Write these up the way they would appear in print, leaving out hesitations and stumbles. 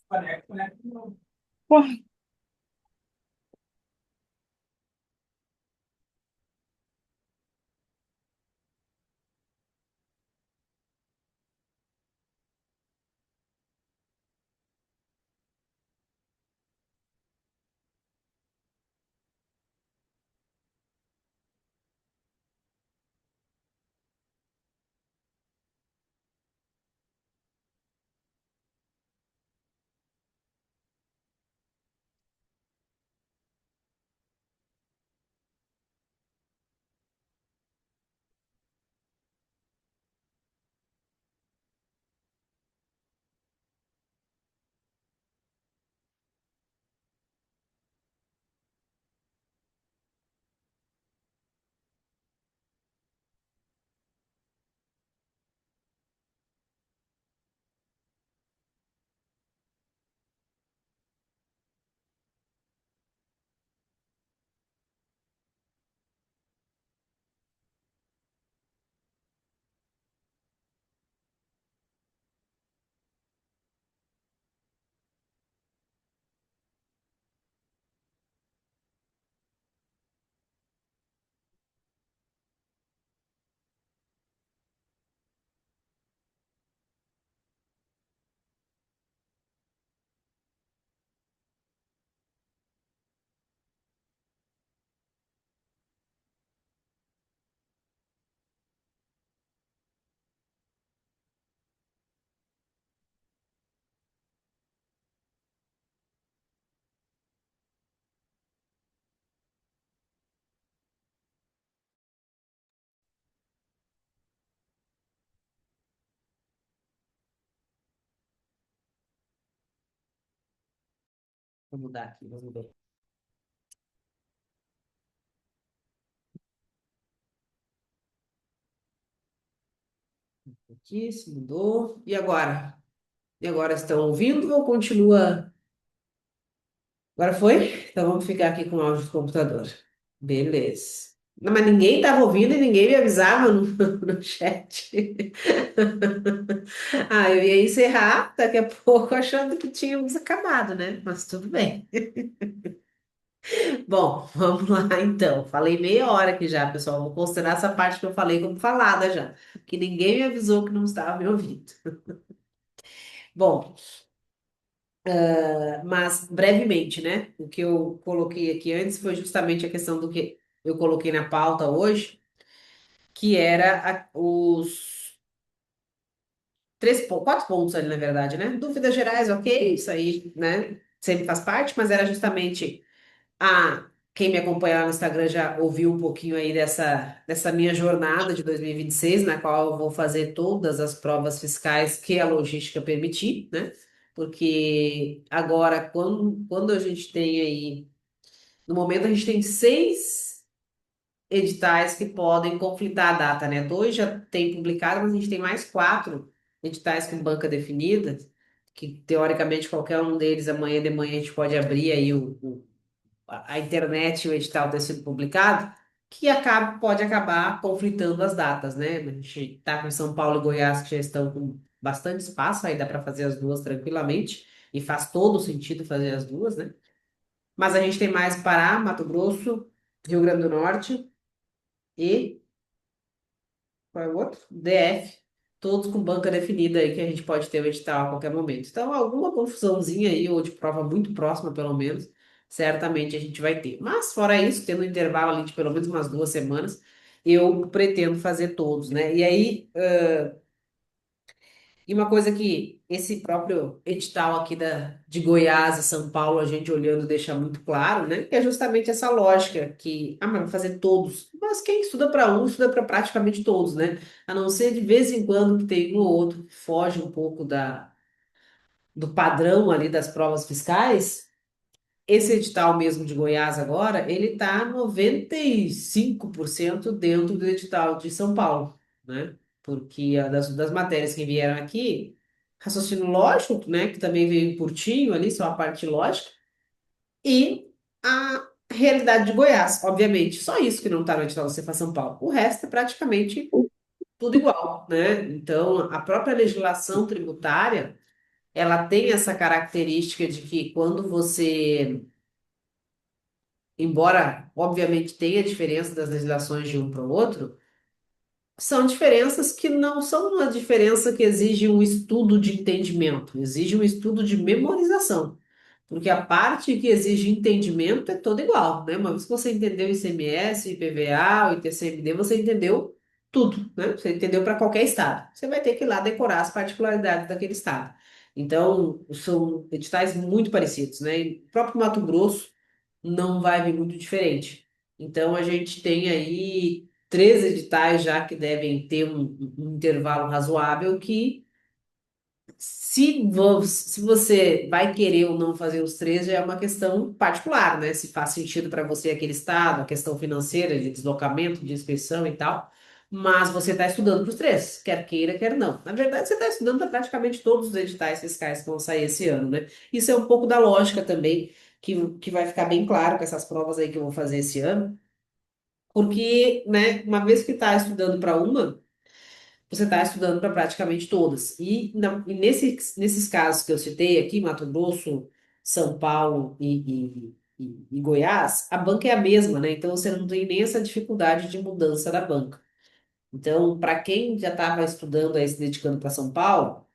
Pô, Vou mudar aqui, vamos ver. Aqui, se mudou. E agora? E agora estão ouvindo ou continua? Agora foi? Então vamos ficar aqui com o áudio do computador. Beleza. Não, mas ninguém estava ouvindo e ninguém me avisava no chat. Ah, eu ia encerrar daqui a pouco achando que tínhamos acabado, né? Mas tudo bem. Bom, vamos lá então. Falei meia hora aqui já, pessoal. Vou considerar essa parte que eu falei como falada já. Que ninguém me avisou que não estava me ouvindo. Bom, mas brevemente, né? O que eu coloquei aqui antes foi justamente a questão do que eu coloquei na pauta hoje, que era os quatro pontos ali, na verdade, né? Dúvidas gerais, ok, isso aí, né? Sempre faz parte, mas era justamente quem me acompanha lá no Instagram já ouviu um pouquinho aí dessa minha jornada de 2026, na qual eu vou fazer todas as provas fiscais que a logística permitir, né? Porque agora, quando a gente tem aí, no momento a gente tem 6 editais que podem conflitar a data, né? Dois já tem publicado, mas a gente tem mais 4 editais com banca definida, que teoricamente qualquer um deles amanhã de manhã a gente pode abrir aí a internet e o edital ter sido publicado, que pode acabar conflitando as datas, né? A gente está com São Paulo e Goiás que já estão com bastante espaço, aí dá para fazer as duas tranquilamente, e faz todo sentido fazer as duas, né? Mas a gente tem mais Pará, Mato Grosso, Rio Grande do Norte e qual é o outro? DF, todos com banca definida aí que a gente pode ter o edital a qualquer momento. Então, alguma confusãozinha aí, ou de prova muito próxima, pelo menos, certamente a gente vai ter. Mas, fora isso, tendo um intervalo ali de pelo menos umas 2 semanas, eu pretendo fazer todos, né? E aí, e uma coisa que esse próprio edital aqui de Goiás e São Paulo, a gente olhando deixa muito claro, né? Que é justamente essa lógica que, mas vai fazer todos. Mas quem estuda para um, estuda para praticamente todos, né? A não ser de vez em quando que tem um ou outro que foge um pouco do padrão ali das provas fiscais. Esse edital mesmo de Goiás agora, ele está 95% dentro do edital de São Paulo, né? Porque das matérias que vieram aqui, raciocínio lógico, né? Que também veio curtinho ali, só a parte lógica, e a realidade de Goiás, obviamente. Só isso que não está no edital do Cefa São Paulo. O resto é praticamente tudo igual, né? Então, a própria legislação tributária ela tem essa característica de que quando você, embora obviamente tenha diferença das legislações de um para o outro, são diferenças que não são uma diferença que exige um estudo de entendimento, exige um estudo de memorização. Porque a parte que exige entendimento é toda igual, né? Uma vez que você entendeu o ICMS, o IPVA, o ITCMD, você entendeu tudo, né? Você entendeu para qualquer estado. Você vai ter que ir lá decorar as particularidades daquele estado. Então, são editais muito parecidos, né? E o próprio Mato Grosso não vai vir muito diferente. Então, a gente tem aí 13 editais já que devem ter um intervalo razoável que se você vai querer ou não fazer os três, já é uma questão particular, né? Se faz sentido para você aquele estado, a questão financeira, de deslocamento, de inspeção e tal. Mas você está estudando para os três, quer queira, quer não. Na verdade, você está estudando para praticamente todos os editais fiscais que vão sair esse ano, né? Isso é um pouco da lógica também, que vai ficar bem claro com essas provas aí que eu vou fazer esse ano. Porque, né, uma vez que está estudando para uma, você está estudando para praticamente todas. E nesses casos que eu citei aqui, Mato Grosso, São Paulo e Goiás, a banca é a mesma, né? Então você não tem nem essa dificuldade de mudança da banca. Então, para quem já estava estudando aí, se dedicando para São Paulo,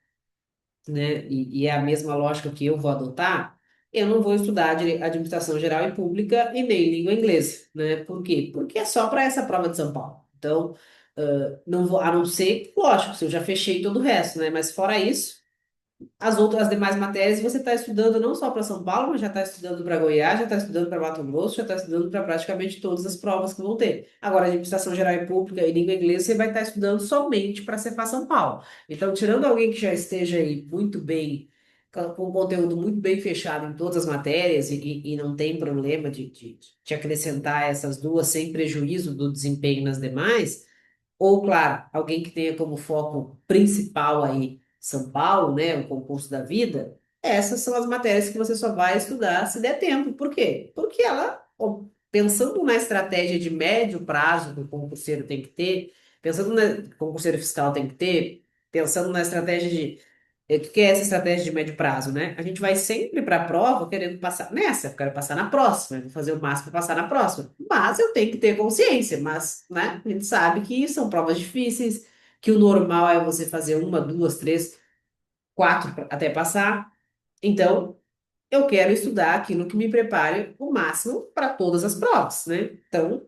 né, e é a mesma lógica que eu vou adotar, eu não vou estudar administração geral e pública e nem língua inglesa, né? Por quê? Porque é só para essa prova de São Paulo. Então, não vou, a não ser, lógico, se eu já fechei todo o resto, né? Mas fora isso, as demais matérias você está estudando não só para São Paulo, mas já está estudando para Goiás, já está estudando para Mato Grosso, já está estudando para praticamente todas as provas que vão ter. Agora, administração geral e pública e língua inglesa, você vai estar estudando somente para Cefaz São Paulo. Então, tirando alguém que já esteja aí muito bem, com conteúdo muito bem fechado em todas as matérias e não tem problema de acrescentar essas duas sem prejuízo do desempenho nas demais. Ou, claro, alguém que tenha como foco principal aí São Paulo, né, o concurso da vida, essas são as matérias que você só vai estudar se der tempo. Por quê? Porque ela, ó, pensando na estratégia de médio prazo que o concurseiro tem que ter, pensando na que o concurseiro fiscal tem que ter, pensando na estratégia de o que é essa estratégia de médio prazo, né? A gente vai sempre para a prova querendo passar nessa, eu quero passar na próxima, eu vou fazer o máximo para passar na próxima. Mas eu tenho que ter consciência, mas, né, a gente sabe que são provas difíceis, que o normal é você fazer uma, duas, três, quatro até passar. Então, eu quero estudar aquilo que me prepare o máximo para todas as provas, né? Então,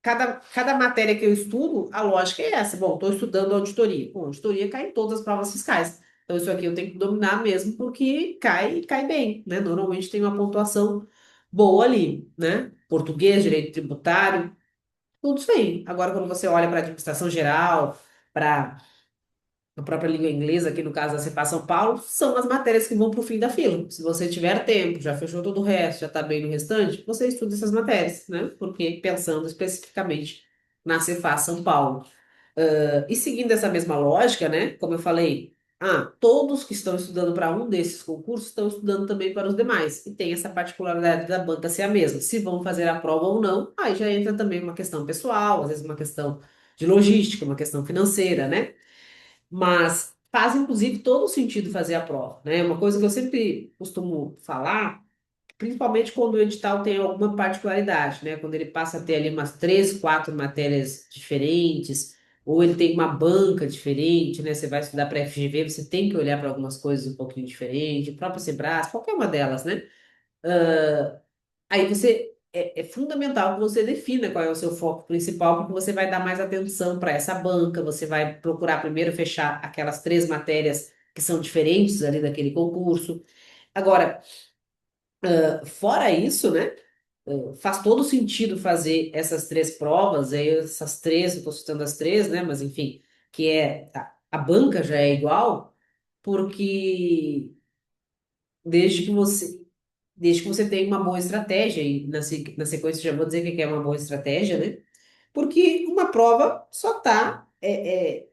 cada matéria que eu estudo, a lógica é essa. Bom, estou estudando auditoria. Bom, auditoria cai em todas as provas fiscais. Então, isso aqui eu tenho que dominar mesmo, porque cai e cai bem, né? Normalmente tem uma pontuação boa ali, né? Português, direito tributário, tudo isso aí. Agora, quando você olha para administração geral, para a própria língua inglesa, aqui no caso da Cepa São Paulo, são as matérias que vão para o fim da fila. Se você tiver tempo, já fechou todo o resto, já está bem no restante, você estuda essas matérias, né? Porque pensando especificamente na Cefa São Paulo. E seguindo essa mesma lógica, né? Como eu falei, todos que estão estudando para um desses concursos estão estudando também para os demais. E tem essa particularidade da banca ser a mesma. Se vão fazer a prova ou não, aí já entra também uma questão pessoal, às vezes uma questão de logística, uma questão financeira, né? Mas faz inclusive todo sentido fazer a prova, né? Uma coisa que eu sempre costumo falar, principalmente quando o edital tem alguma particularidade, né? Quando ele passa a ter ali umas três, quatro matérias diferentes, ou ele tem uma banca diferente, né? Você vai estudar para FGV, você tem que olhar para algumas coisas um pouquinho diferente, o próprio Sebrasp, qualquer uma delas, né? Aí é fundamental que você defina qual é o seu foco principal, porque você vai dar mais atenção para essa banca, você vai procurar primeiro fechar aquelas três matérias que são diferentes ali daquele concurso. Agora, fora isso, né, faz todo sentido fazer essas três provas, aí essas três, eu estou citando as três, né, mas enfim, que é a banca já é igual, porque desde que você desde que você tenha uma boa estratégia, e na sequência já vou dizer o que é uma boa estratégia, né? Porque uma prova só tá, é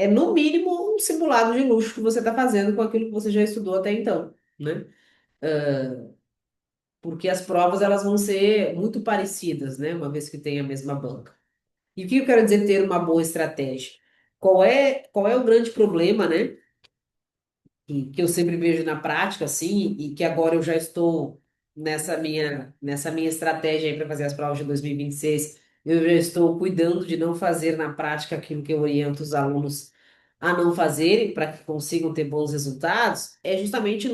no mínimo um simulado de luxo que você está fazendo com aquilo que você já estudou até então, né? Porque as provas elas vão ser muito parecidas, né? Uma vez que tem a mesma banca. E o que eu quero dizer ter uma boa estratégia? Qual é o grande problema, né? que eu sempre vejo na prática, assim, e que agora eu já estou nessa minha estratégia aí para fazer as provas de 2026, eu já estou cuidando de não fazer na prática aquilo que eu oriento os alunos a não fazerem para que consigam ter bons resultados, é justamente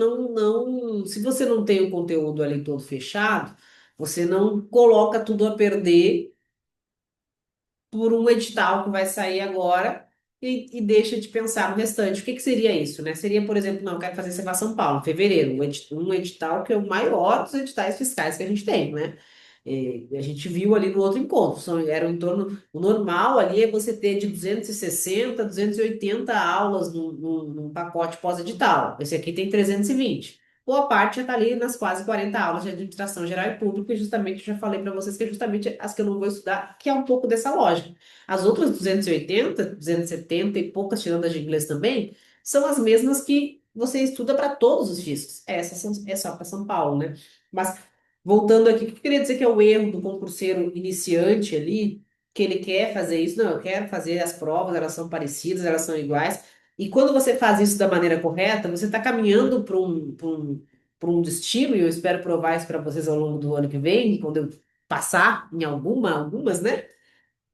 se você não tem o conteúdo ali todo fechado, você não coloca tudo a perder por um edital que vai sair agora e deixa de pensar no restante. O que que seria isso, né? Seria, por exemplo, não, eu quero fazer CEPA São Paulo, em fevereiro, um edital que é o maior dos editais fiscais que a gente tem, né? E a gente viu ali no outro encontro, era em torno, o normal ali é você ter de 260, 280 aulas num pacote pós-edital. Esse aqui tem 320. Boa parte já está ali nas quase 40 aulas de administração geral e pública, e justamente eu já falei para vocês que é justamente as que eu não vou estudar, que é um pouco dessa lógica. As outras 280, 270 e poucas, tirando as de inglês também, são as mesmas que você estuda para todos os discos. É só para São Paulo, né? Mas voltando aqui, o que eu queria dizer que é o erro do concurseiro iniciante ali, que ele quer fazer isso? Não, eu quero fazer as provas, elas são parecidas, elas são iguais. E quando você faz isso da maneira correta, você está caminhando para um destino, e eu espero provar isso para vocês ao longo do ano que vem, quando eu passar em algumas, né?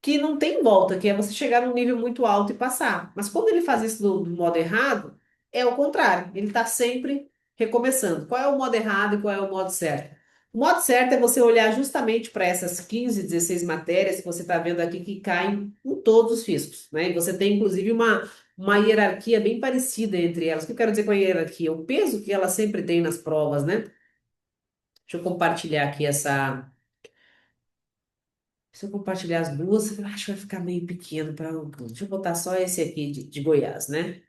Que não tem volta, que é você chegar num nível muito alto e passar. Mas quando ele faz isso do modo errado, é o contrário. Ele está sempre recomeçando. Qual é o modo errado e qual é o modo certo? O modo certo é você olhar justamente para essas 15, 16 matérias que você está vendo aqui que caem em todos os fiscos, né? E você tem, inclusive, uma hierarquia bem parecida entre elas. O que eu quero dizer com a hierarquia? O peso que ela sempre tem nas provas, né? Deixa eu compartilhar aqui essa. Se eu compartilhar as duas, eu acho que vai ficar meio pequeno para. Deixa eu botar só esse aqui de Goiás, né?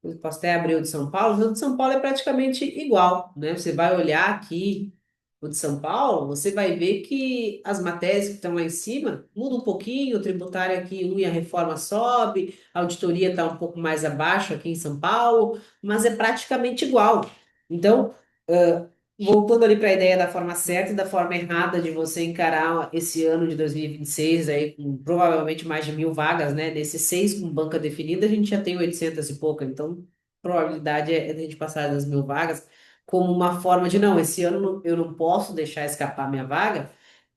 Eu posso até abrir o de São Paulo. O de São Paulo é praticamente igual, né? Você vai olhar aqui o de São Paulo, você vai ver que as matérias que estão lá em cima mudam um pouquinho. O tributário aqui, e a reforma sobe, a auditoria está um pouco mais abaixo aqui em São Paulo, mas é praticamente igual. Então, voltando ali para a ideia da forma certa e da forma errada de você encarar esse ano de 2026 aí com provavelmente mais de 1.000 vagas, né? Nesses seis com banca definida, a gente já tem 800 e pouca, então a probabilidade é de a gente passar das 1.000 vagas como uma forma de, não, esse ano eu não posso deixar escapar minha vaga,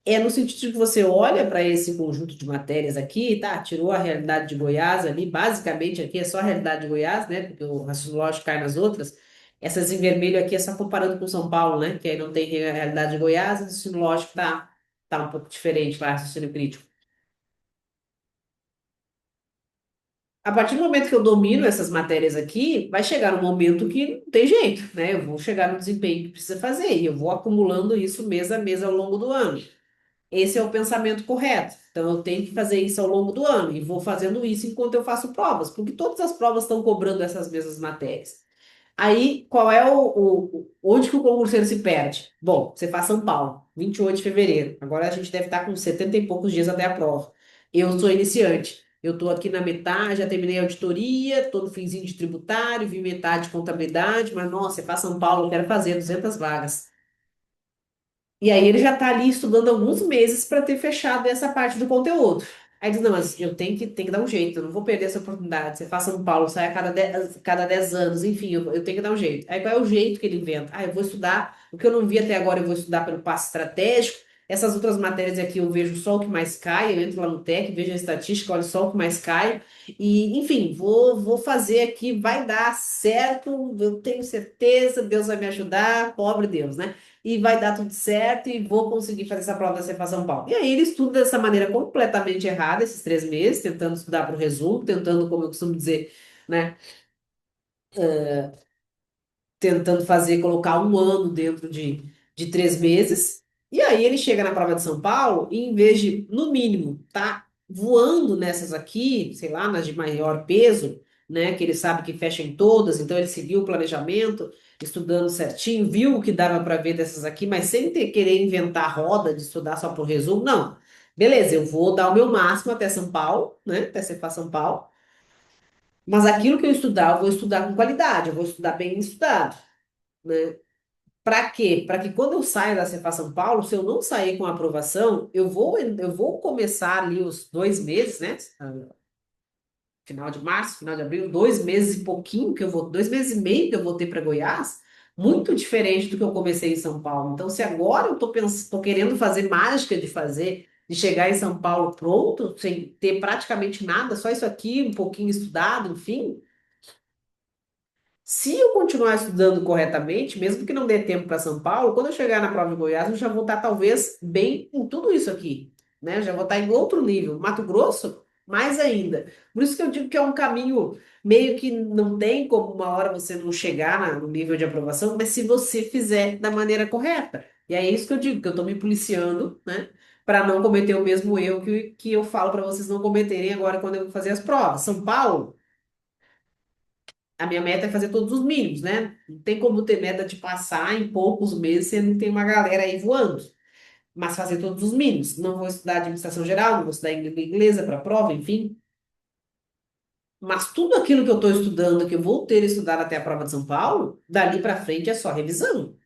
é no sentido de que você olha para esse conjunto de matérias aqui, tá? Tirou a realidade de Goiás ali, basicamente aqui é só a realidade de Goiás, né? Porque o raciocínio lógico cai nas outras. Essas em vermelho aqui é só comparando com São Paulo, né? Que aí não tem a realidade de Goiás, o raciocínio lógico tá um pouco diferente lá, raciocínio crítico. A partir do momento que eu domino essas matérias aqui, vai chegar um momento que não tem jeito, né? Eu vou chegar no desempenho que precisa fazer e eu vou acumulando isso mês a mês ao longo do ano. Esse é o pensamento correto. Então, eu tenho que fazer isso ao longo do ano e vou fazendo isso enquanto eu faço provas, porque todas as provas estão cobrando essas mesmas matérias. Aí, qual é onde que o concurseiro se perde? Bom, você faz São Paulo, 28 de fevereiro. Agora a gente deve estar com 70 e poucos dias até a prova. Eu sou iniciante. Eu estou aqui na metade, já terminei a auditoria, estou no finzinho de tributário, vi metade de contabilidade, mas nossa, você faz São Paulo, eu quero fazer 200 vagas. E aí ele já está ali estudando alguns meses para ter fechado essa parte do conteúdo. Aí diz, não, mas eu tenho que dar um jeito, eu não vou perder essa oportunidade. Você faz São Paulo, sai a cada 10 anos, enfim, eu tenho que dar um jeito. Aí qual é o jeito que ele inventa? Ah, eu vou estudar, o que eu não vi até agora, eu vou estudar pelo passo estratégico. Essas outras matérias aqui eu vejo só o que mais cai, eu entro lá no TEC, vejo a estatística, olho só o que mais cai. E, enfim, vou fazer aqui, vai dar certo, eu tenho certeza, Deus vai me ajudar, pobre Deus, né? E vai dar tudo certo e vou conseguir fazer essa prova da Cefa São Paulo. E aí ele estuda dessa maneira completamente errada esses 3 meses, tentando estudar para o resumo, tentando, como eu costumo dizer, né, tentando fazer, colocar um ano dentro de 3 meses. E aí ele chega na prova de São Paulo e em vez de, no mínimo, tá voando nessas aqui, sei lá, nas de maior peso, né, que ele sabe que fecha em todas, então ele seguiu o planejamento, estudando certinho, viu o que dava para ver dessas aqui, mas sem ter, querer inventar roda de estudar só pro resumo, não. Beleza, eu vou dar o meu máximo até São Paulo, né, até Cefa São Paulo, mas aquilo que eu estudar, eu vou estudar com qualidade, eu vou estudar bem estudado, né? Para quê? Para que quando eu saia da Cefa São Paulo, se eu não sair com aprovação, eu vou começar ali os 2 meses, né? final de março, final de abril, 2 meses e pouquinho que eu vou, 2 meses e meio que eu voltei para Goiás, muito diferente do que eu comecei em São Paulo. Então, se agora eu tô querendo fazer mágica de fazer, de chegar em São Paulo pronto, sem ter praticamente nada, só isso aqui, um pouquinho estudado, enfim. Se eu continuar estudando corretamente, mesmo que não dê tempo para São Paulo, quando eu chegar na prova de Goiás, eu já vou estar talvez bem em tudo isso aqui, né? Eu já vou estar em outro nível. Mato Grosso, mais ainda. Por isso que eu digo que é um caminho meio que não tem como uma hora você não chegar no nível de aprovação, mas se você fizer da maneira correta. E é isso que eu digo, que eu estou me policiando, né? Para não cometer o mesmo erro que eu falo para vocês não cometerem agora quando eu vou fazer as provas. São Paulo. A minha meta é fazer todos os mínimos, né? Não tem como ter meta de passar em poucos meses, você não tem uma galera aí voando. Mas fazer todos os mínimos. Não vou estudar administração geral, não vou estudar língua inglesa para prova, enfim. Mas tudo aquilo que eu estou estudando, que eu vou ter estudado até a prova de São Paulo, dali para frente é só revisão.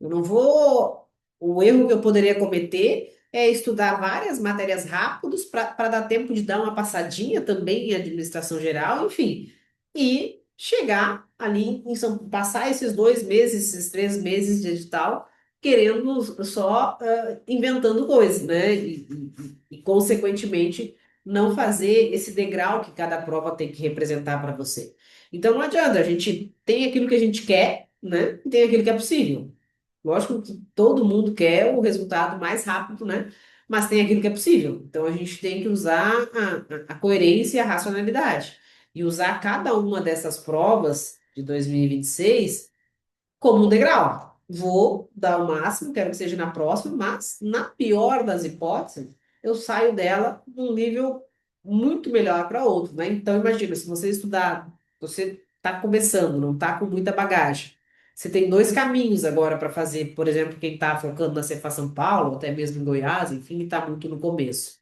Eu não vou. O erro que eu poderia cometer é estudar várias matérias rápidos para dar tempo de dar uma passadinha também em administração geral, enfim, e chegar ali em São, passar esses 2 meses, esses 3 meses de edital, querendo só inventando coisas, né? Consequentemente, não fazer esse degrau que cada prova tem que representar para você. Então não adianta, a gente tem aquilo que a gente quer, né? E tem aquilo que é possível. Lógico que todo mundo quer o resultado mais rápido, né? Mas tem aquilo que é possível. Então a gente tem que usar a coerência e a racionalidade. E usar cada uma dessas provas de 2026 como um degrau. Vou dar o máximo, quero que seja na próxima, mas na pior das hipóteses, eu saio dela num nível muito melhor para outro, né? Então imagina, se você estudar, você está começando, não está com muita bagagem. Você tem dois caminhos agora para fazer, por exemplo, quem está focando na Cefa São Paulo, até mesmo em Goiás, enfim, está muito no começo.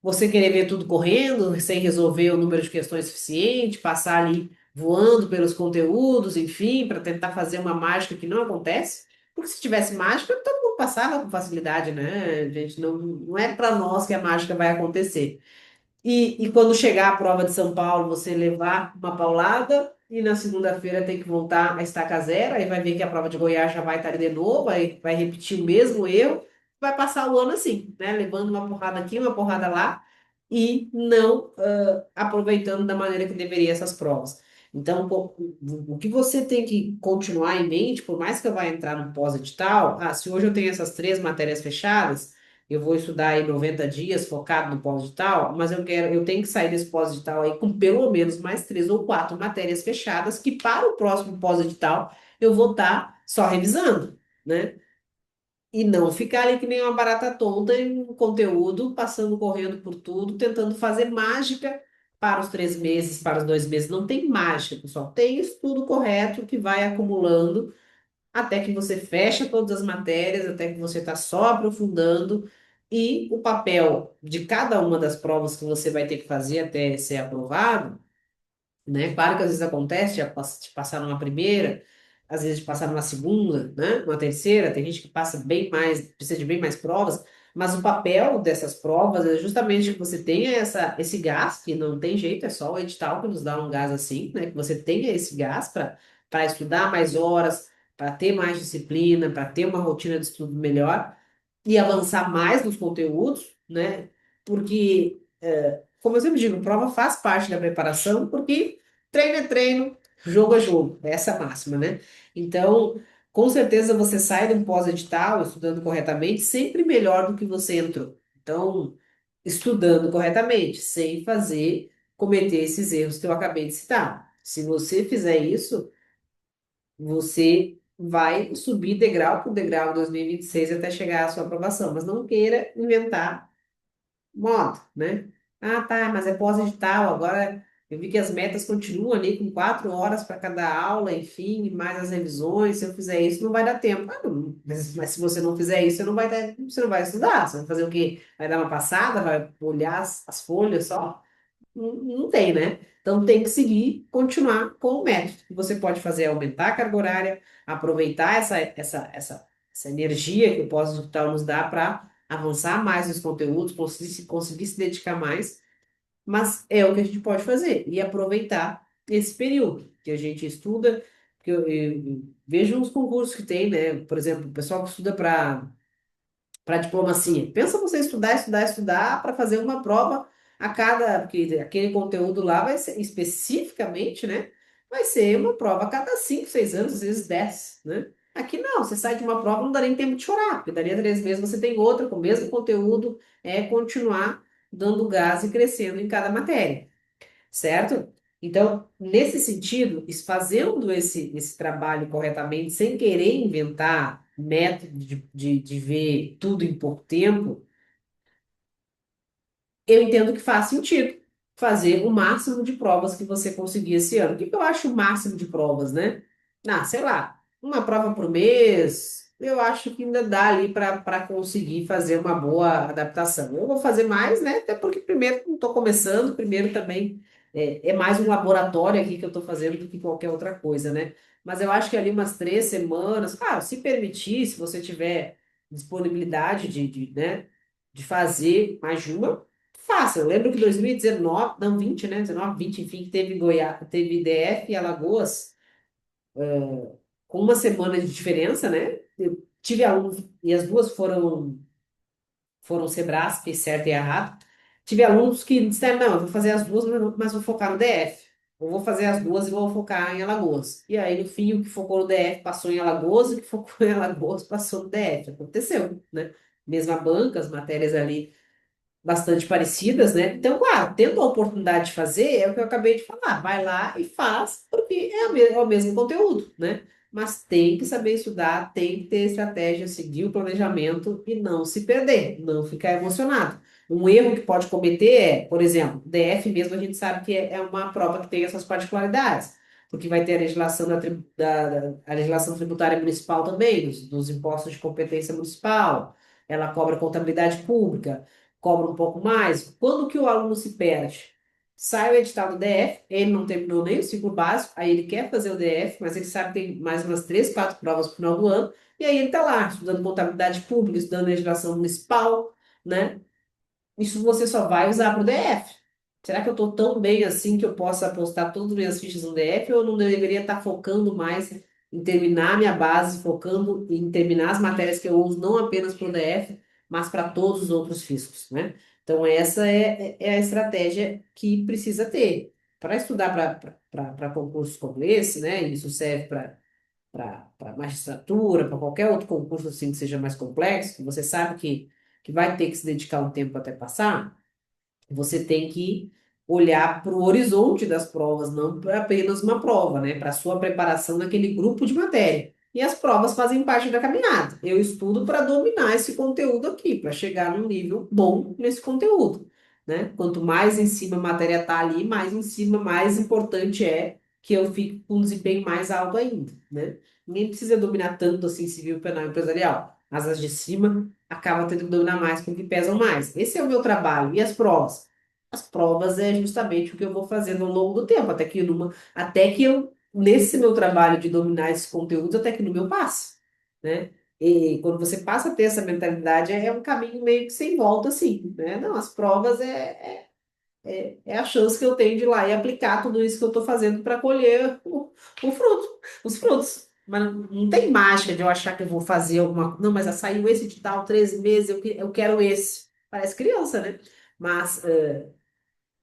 Você querer ver tudo correndo, sem resolver o número de questões suficiente, passar ali voando pelos conteúdos, enfim, para tentar fazer uma mágica que não acontece. Porque se tivesse mágica, todo mundo passava com facilidade, né, gente? Não, não é para nós que a mágica vai acontecer. E quando chegar a prova de São Paulo, você levar uma paulada e na segunda-feira tem que voltar a estaca zero, aí vai ver que a prova de Goiás já vai estar de novo, aí vai repetir o mesmo erro, vai passar o ano assim, né? Levando uma porrada aqui, uma porrada lá e não aproveitando da maneira que deveria essas provas. Então, o que você tem que continuar em mente, por mais que eu vá entrar no pós-edital, se hoje eu tenho essas 3 matérias fechadas, eu vou estudar aí 90 dias focado no pós-digital, mas eu tenho que sair desse pós-digital aí com pelo menos mais 3 ou 4 matérias fechadas, que para o próximo pós-digital eu vou estar só revisando, né? E não ficar ali que nem uma barata tonta em um conteúdo, passando correndo por tudo, tentando fazer mágica para os 3 meses, para os 2 meses. Não tem mágica, pessoal. Tem estudo correto que vai acumulando até que você fecha todas as matérias, até que você está só aprofundando, e o papel de cada uma das provas que você vai ter que fazer até ser aprovado, né? Claro que às vezes acontece de passar numa primeira, às vezes de passar numa segunda, né? Uma terceira, tem gente que passa bem mais, precisa de bem mais provas, mas o papel dessas provas é justamente que você tenha esse gás, que não tem jeito, é só o edital que nos dá um gás assim, né? Que você tenha esse gás para estudar mais horas, para ter mais disciplina, para ter uma rotina de estudo melhor e avançar mais nos conteúdos, né? Porque, como eu sempre digo, prova faz parte da preparação, porque treino é treino, jogo é jogo, é essa a máxima, né? Então, com certeza você sai de um pós-edital, estudando corretamente, sempre melhor do que você entrou. Então, estudando corretamente, sem cometer esses erros que eu acabei de citar. Se você fizer isso, você vai subir degrau por degrau em 2026 até chegar à sua aprovação, mas não queira inventar moda, né? Ah, tá, mas é pós-edital, agora eu vi que as metas continuam ali com 4 horas para cada aula, enfim, mais as revisões. Se eu fizer isso, não vai dar tempo. Mas se você não fizer isso, você não vai estudar. Você vai fazer o quê? Vai dar uma passada, vai olhar as folhas só? Não, não tem, né? Então tem que seguir, continuar com o método. O que você pode fazer é aumentar a carga horária, aproveitar essa energia que o pós-digital nos dá para avançar mais nos conteúdos, conseguir se dedicar mais, mas é o que a gente pode fazer e aproveitar esse período que a gente estuda, que eu vejo uns concursos que tem, né? Por exemplo, o pessoal que estuda para diplomacia. Pensa você estudar, estudar, estudar para fazer uma prova a cada, porque aquele conteúdo lá vai ser especificamente, né? Vai ser uma prova a cada 5, 6 anos, às vezes 10, né? Aqui não, você sai de uma prova, não dá nem tempo de chorar, porque daria 3 meses você tem outra com o mesmo conteúdo, é continuar dando gás e crescendo em cada matéria, certo? Então, nesse sentido, fazendo esse trabalho corretamente, sem querer inventar método de ver tudo em pouco tempo, eu entendo que faz sentido fazer o máximo de provas que você conseguir esse ano. O que que eu acho o máximo de provas, né? Ah, sei lá, uma prova por mês, eu acho que ainda dá ali para conseguir fazer uma boa adaptação. Eu vou fazer mais, né? Até porque primeiro não estou começando, primeiro também é mais um laboratório aqui que eu estou fazendo do que qualquer outra coisa, né? Mas eu acho que ali umas 3 semanas, claro, se permitir, se você tiver disponibilidade né, de fazer mais de uma. Faça. Eu lembro que 2019, não, 20, né? 19, 20, enfim, que teve Goiás, teve DF e Alagoas com uma semana de diferença, né? Eu tive alunos, e as duas foram Sebrasp, certo e errado. Tive alunos que disseram, não, eu vou fazer as duas, mas vou focar no DF. Eu vou fazer as duas e vou focar em Alagoas. E aí, no fim, o que focou no DF passou em Alagoas, e o que focou em Alagoas passou no DF. Aconteceu, né? Mesma banca, as matérias ali bastante parecidas, né? Então, claro, tendo a oportunidade de fazer, é o que eu acabei de falar, vai lá e faz, porque é o mesmo conteúdo, né? Mas tem que saber estudar, tem que ter estratégia, seguir o planejamento e não se perder, não ficar emocionado. Um erro que pode cometer é, por exemplo, DF mesmo a gente sabe que é uma prova que tem essas particularidades, porque vai ter a legislação a legislação tributária municipal também, dos impostos de competência municipal, ela cobra contabilidade pública, cobra um pouco mais. Quando que o aluno se perde? Sai o edital do DF, ele não terminou nem o ciclo básico, aí ele quer fazer o DF, mas ele sabe que tem mais umas 3, 4 provas no final do ano, e aí ele está lá, estudando contabilidade pública, estudando legislação municipal, né? Isso você só vai usar para o DF. Será que eu estou tão bem assim que eu possa apostar todas as minhas fichas no DF ou eu não deveria estar focando mais em terminar minha base, focando em terminar as matérias que eu uso não apenas para o DF, mas para todos os outros fiscos, né? Então, essa é a estratégia que precisa ter. Para estudar para concursos como esse, né? Isso serve para magistratura, para qualquer outro concurso assim que seja mais complexo, que você sabe que vai ter que se dedicar um tempo até passar, você tem que olhar para o horizonte das provas, não para apenas uma prova, né? Para a sua preparação naquele grupo de matéria. E as provas fazem parte da caminhada. Eu estudo para dominar esse conteúdo aqui, para chegar num nível bom nesse conteúdo, né? Quanto mais em cima a matéria está ali, mais em cima, mais importante é que eu fique com um desempenho mais alto ainda, né? Ninguém precisa dominar tanto assim civil, penal e empresarial. Mas as de cima acabam tendo que dominar mais porque pesam mais. Esse é o meu trabalho. E as provas? As provas é justamente o que eu vou fazendo ao longo do tempo, até que eu, nesse meu trabalho de dominar esses conteúdos, até que no meu passe, né? E quando você passa a ter essa mentalidade, é um caminho meio que sem volta, assim, né? Não, as provas é a chance que eu tenho de ir lá e aplicar tudo isso que eu estou fazendo para colher o fruto, os frutos. Mas não tem mágica de eu achar que eu vou fazer alguma. Não, mas saiu esse de tal, 13 meses, eu quero esse. Parece criança, né? Mas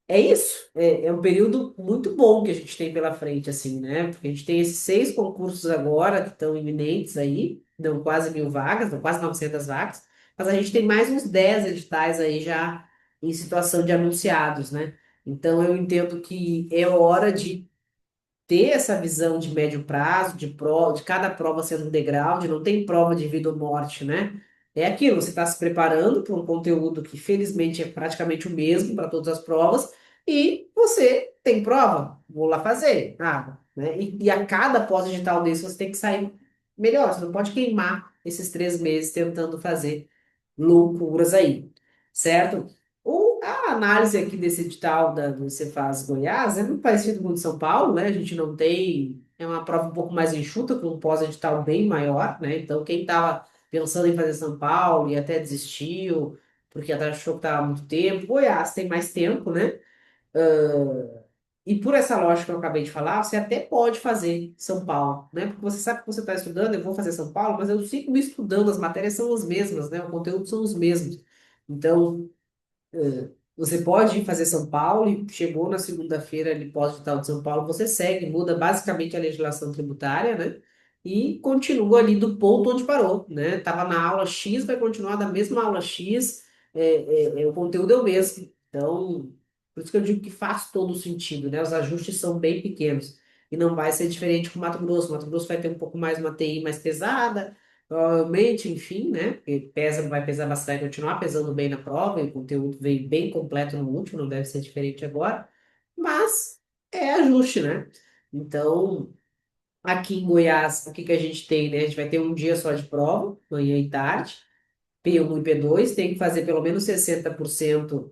é isso. É um período muito bom que a gente tem pela frente, assim, né? Porque a gente tem esses 6 concursos agora que estão iminentes aí, dão quase 1.000 vagas, dão quase 900 vagas, mas a gente tem mais uns 10 editais aí já em situação de anunciados, né? Então eu entendo que é hora de ter essa visão de médio prazo, de cada prova sendo um degrau, de não tem prova de vida ou morte, né? É aquilo, você está se preparando para um conteúdo que felizmente é praticamente o mesmo para todas as provas, e você tem prova, vou lá fazer, né? E a cada pós-digital desse você tem que sair melhor, você não pode queimar esses 3 meses tentando fazer loucuras aí, certo? A análise aqui desse edital do Cefaz Goiás é muito parecido com o de São Paulo, né? A gente não tem. É uma prova um pouco mais enxuta, com um pós-edital bem maior, né? Então, quem estava pensando em fazer São Paulo e até desistiu, porque até achou que estava muito tempo, Goiás tem mais tempo, né? E por essa lógica que eu acabei de falar, você até pode fazer São Paulo, né? Porque você sabe que você está estudando, eu vou fazer São Paulo, mas eu sigo me estudando, as matérias são as mesmas, né? O conteúdo são os mesmos. Então, você pode ir fazer São Paulo e chegou na segunda-feira ali pós-digital de São Paulo, você segue, muda basicamente a legislação tributária, né? E continua ali do ponto onde parou, né? Tava na aula X, vai continuar da mesma aula X, o conteúdo é o mesmo. Então, por isso que eu digo que faz todo sentido, né? Os ajustes são bem pequenos. E não vai ser diferente com o Mato Grosso. O Mato Grosso vai ter um pouco mais uma TI mais pesada, provavelmente, enfim, né? Porque pesa, vai pesar bastante, vai continuar pesando bem na prova, e o conteúdo veio bem completo no último, não deve ser diferente agora, mas é ajuste, né? Então, aqui em Goiás, o que que a gente tem, né? A gente vai ter um dia só de prova, manhã e tarde, P1 e P2, tem que fazer pelo menos 60%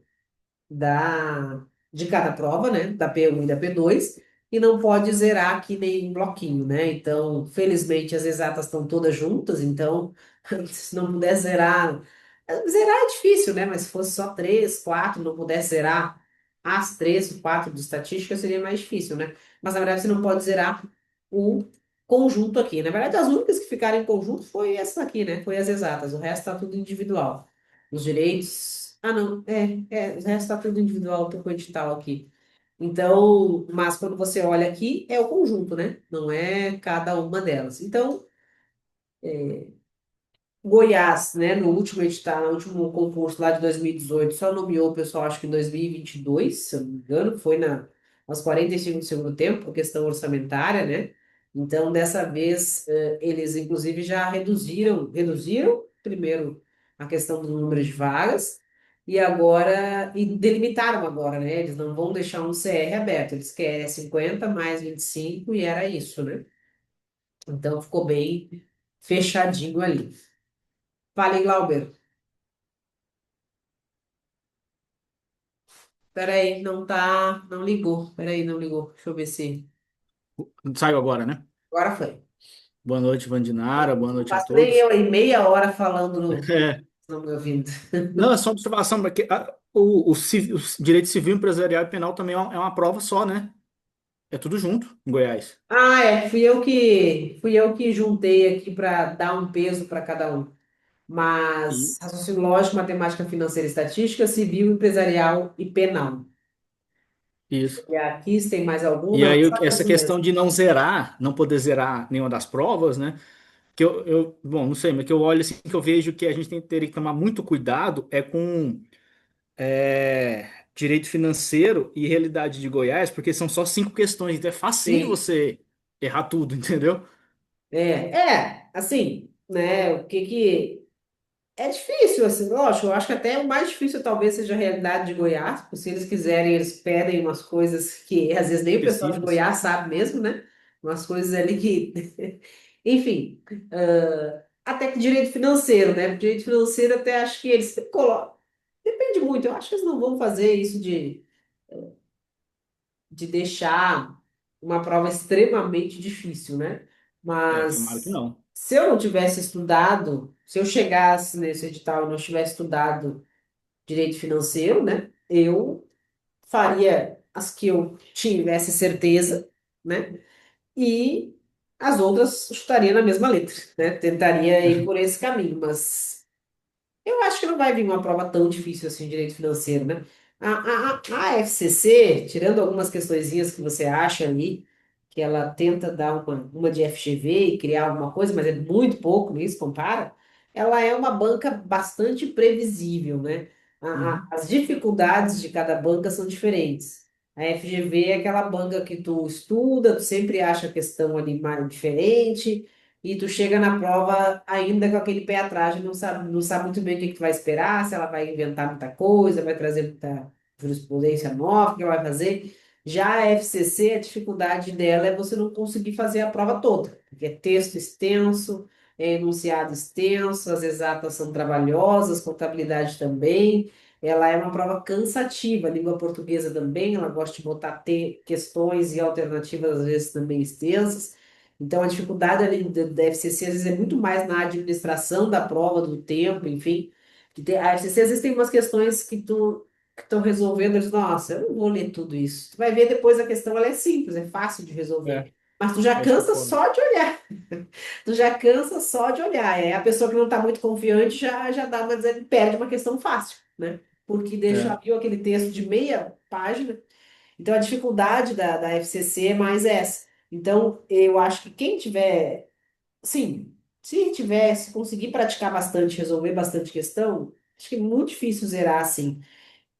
da, de cada prova, né? Da P1 e da P2, e não pode zerar aqui nenhum bloquinho, né? Então, felizmente, as exatas estão todas juntas, então, se não puder zerar, zerar é difícil, né? Mas se fosse só três, quatro, não pudesse zerar as três, quatro de estatística, seria mais difícil, né? Mas, na verdade, você não pode zerar o conjunto aqui. Na verdade, as únicas que ficaram em conjunto foi essa aqui, né? Foi as exatas, o resto tá tudo individual. Os direitos. Ah, não, o resto está tudo individual, tô com o edital aqui. Então, mas quando você olha aqui, é o conjunto, né? Não é cada uma delas. Então, Goiás, né, no último edital, no último concurso lá de 2018, só nomeou o pessoal, acho que em 2022, se eu não me engano, foi aos 45 do segundo tempo, por questão orçamentária, né? Então, dessa vez, eles inclusive já reduziram primeiro a questão do número de vagas, e agora, e delimitaram agora, né? Eles não vão deixar um CR aberto, eles querem 50 mais 25, e era isso, né? Então, ficou bem fechadinho ali. Falei, Glauber. Peraí, não tá. Não ligou. Peraí, não ligou. Deixa eu ver se. Saiu agora, né? Agora foi. Boa noite, Vandinara. Boa Não noite a passa nem todos. eu aí, meia hora falando no. É, Não me ouvindo. não, é só uma observação, porque o direito civil, empresarial e penal também é uma prova só, né? É tudo junto em Goiás. Ah, é. Fui eu que juntei aqui para dar um peso para cada um. E Mas raciocínio lógico, matemática financeira e estatística, civil, empresarial e penal. isso. E aqui se tem mais algum? E Não, aí, só essa isso mesmo. questão de não zerar, não poder zerar nenhuma das provas, né? Que bom, não sei, mas que eu olho assim, que eu vejo que a gente teria que tomar muito cuidado é com direito financeiro e realidade de Goiás, porque são só 5 questões, então é facinho de Sim. você errar tudo, entendeu? Assim, né? O que que. É difícil, assim, lógico, eu acho que até o mais difícil talvez seja a realidade de Goiás, porque se eles quiserem, eles pedem umas coisas que às vezes nem o pessoal de Específicas. Goiás sabe mesmo, né? Umas coisas ali que. Enfim, até que direito financeiro, né? Direito financeiro até acho que eles colocam. Depende muito, eu acho que eles não vão fazer isso de deixar uma prova extremamente difícil, né? Tomara que Mas não. se eu não tivesse estudado, se eu chegasse nesse edital e não tivesse estudado direito financeiro, né? Eu faria as que eu tivesse certeza, né? E as outras chutaria na mesma letra, né? Tentaria ir por esse caminho, mas eu acho que não vai vir uma prova tão difícil assim, direito financeiro, né? A FCC, tirando algumas questõezinhas que você acha ali, que ela tenta dar uma de FGV e criar alguma coisa, mas é muito pouco nisso, compara, ela é uma banca bastante previsível, né? Uhum. As dificuldades de cada banca são diferentes. A FGV é aquela banca que tu estuda, tu sempre acha a questão ali mais diferente, e tu chega na prova ainda com aquele pé atrás, não sabe muito bem o que que tu vai esperar, se ela vai inventar muita coisa, vai trazer muita jurisprudência nova, o que ela vai fazer. Já a FCC, a dificuldade dela é você não conseguir fazer a prova toda, porque é texto extenso, é enunciado extenso, as exatas são trabalhosas, contabilidade também. Ela é uma prova cansativa, a língua portuguesa também, ela gosta de botar questões e alternativas, às vezes também extensas. Então, a dificuldade ali da FCC, às vezes, é muito mais na administração da prova, do tempo, enfim. A FCC, às vezes, tem umas questões que tu. que estão resolvendo, eles, nossa, eu não vou ler tudo isso. Tu vai ver depois a questão, ela é simples, é fácil de É, resolver. Mas tu já é isso que eu cansa falo. só de olhar. Tu já cansa só de olhar. É, a pessoa que não está muito confiante já dá uma, perde uma questão fácil, né? Porque deixou, É, abriu aquele texto de meia página. Então a dificuldade da FCC é mais essa. Então eu acho que quem tiver, sim, se conseguir praticar bastante, resolver bastante questão, acho que é muito difícil zerar assim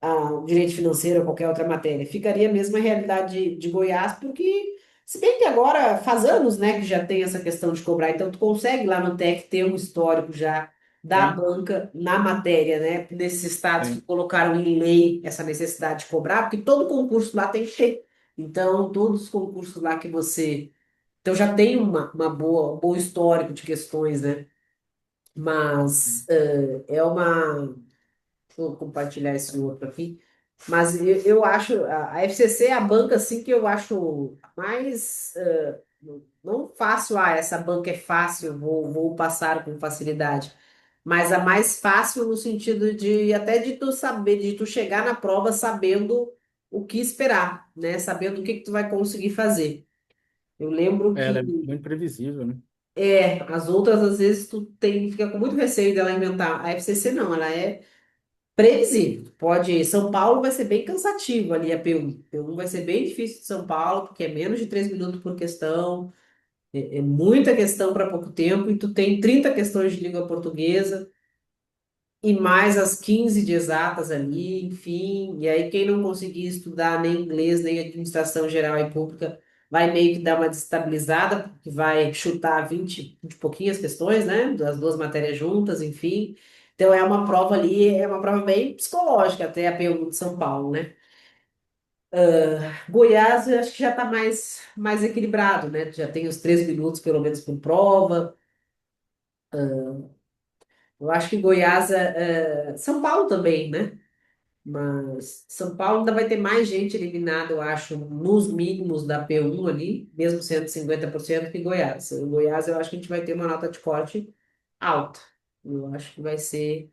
o direito financeiro ou qualquer outra matéria. Ficaria mesmo a realidade de Goiás, porque, se bem que agora faz anos, né, que já tem essa questão de cobrar, então tu consegue lá no TEC ter um histórico já da tem, banca na matéria, né, nesses estados que tem. colocaram em lei essa necessidade de cobrar, porque todo concurso lá tem que ter. Então, todos os concursos lá que você. Então, já tem uma boa, um bom histórico de questões, né? Mas é uma. Deixa eu compartilhar esse outro aqui. Mas eu acho, a FCC é a banca assim que eu acho mais, não fácil, essa banca é fácil, vou passar com facilidade. Mas a mais fácil no sentido de até de tu saber, de tu chegar na prova sabendo o que esperar, né? Sabendo o que que tu vai conseguir fazer. Eu lembro Ela é que muito previsível, né? as outras às vezes tu fica com muito receio dela inventar. A FCC não, ela é previsível. Pode, São Paulo vai ser bem cansativo ali a P1. P1 vai ser bem difícil de São Paulo, porque é menos de 3 minutos por questão, é muita questão para pouco tempo, e tu tem 30 questões de língua portuguesa, e mais as 15 de exatas ali, enfim. E aí quem não conseguir estudar nem inglês, nem administração geral e pública, vai meio que dar uma desestabilizada, porque vai chutar 20 de pouquinhas questões, né? Das duas matérias juntas, enfim. Então é uma prova ali, é uma prova bem psicológica, até a P1 de São Paulo, né? Goiás, eu acho que já está mais equilibrado, né? Já tem os 3 minutos, pelo menos, por prova. Eu acho que Goiás, São Paulo também, né? Mas São Paulo ainda vai ter mais gente eliminada, eu acho, nos mínimos da P1 ali, mesmo sendo 50% que Goiás. Em Goiás, eu acho que a gente vai ter uma nota de corte alta. Eu acho que vai ser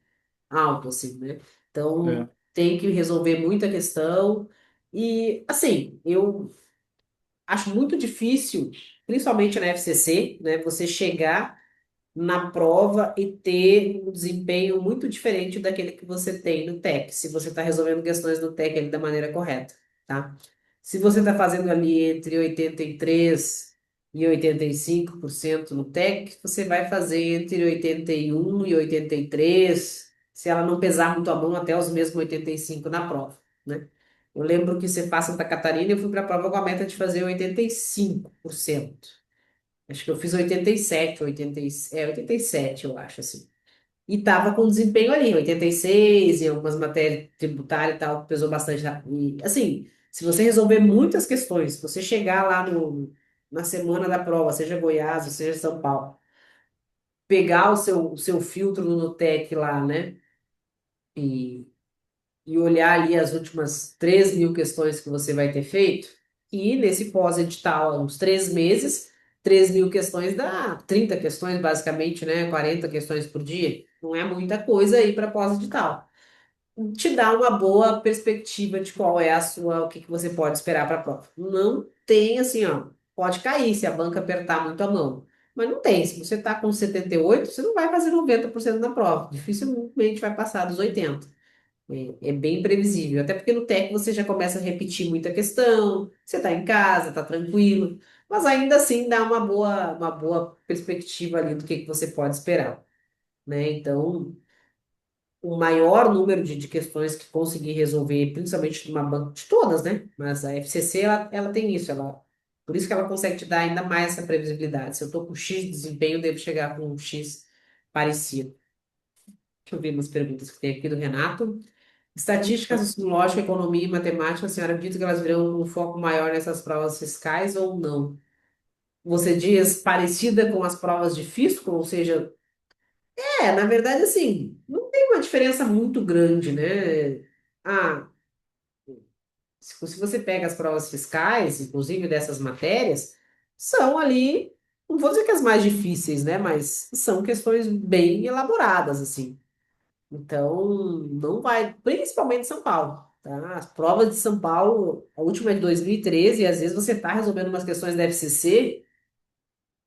alto, assim, né? Então, É, tem que resolver muita questão. E, assim, eu acho muito difícil, principalmente na FCC, né, você chegar na prova e ter um desempenho muito diferente daquele que você tem no TEC, se você está resolvendo questões no TEC ali da maneira correta, tá? Se você está fazendo ali entre 83 e 85% no TEC, você vai fazer entre 81 e 83, se ela não pesar muito a mão, até os mesmos 85 na prova, né? Eu lembro que você faz Santa Catarina, eu fui para a prova com a meta de fazer 85%. Acho que eu fiz 87, 87, eu acho, assim. E tava com desempenho ali, 86, em algumas matérias tributárias e tal, pesou bastante. E, assim, se você resolver muitas questões, se você chegar lá na semana da prova, seja Goiás, ou seja São Paulo, pegar o seu filtro no Nutec lá, né? E olhar ali as últimas 3.000 questões que você vai ter feito, e nesse pós-edital, uns 3 meses, 3.000 questões dá 30 questões, basicamente, né? 40 questões por dia. Não é muita coisa aí para pós-edital. Te dá uma boa perspectiva de qual é o que você pode esperar para a prova. Não tem assim, ó, pode cair se a banca apertar muito a mão. Mas não tem. Se você está com 78, você não vai fazer 90% da prova. Dificilmente vai passar dos 80. É bem previsível, até porque no TEC você já começa a repetir muita questão, você está em casa, está tranquilo, mas ainda assim dá uma boa perspectiva ali do que você pode esperar, né? Então, o maior número de questões que conseguir resolver, principalmente de uma banca, de todas, né? Mas a FCC, ela tem isso, por isso que ela consegue te dar ainda mais essa previsibilidade. Se eu estou com X de desempenho, eu devo chegar com um X parecido. Deixa eu ver umas perguntas que tem aqui do Renato. Estatística, lógica, economia e matemática, a senhora acredita que elas virão um foco maior nessas provas fiscais ou não? Você diz parecida com as provas de físico, ou seja, na verdade, assim, não tem uma diferença muito grande, né? Ah, se você pega as provas fiscais, inclusive dessas matérias, são ali, não vou dizer que as mais difíceis, né? Mas são questões bem elaboradas, assim. Então, não vai, principalmente São Paulo. tá? As provas de São Paulo, a última é de 2013, e às vezes você está resolvendo umas questões da FCC,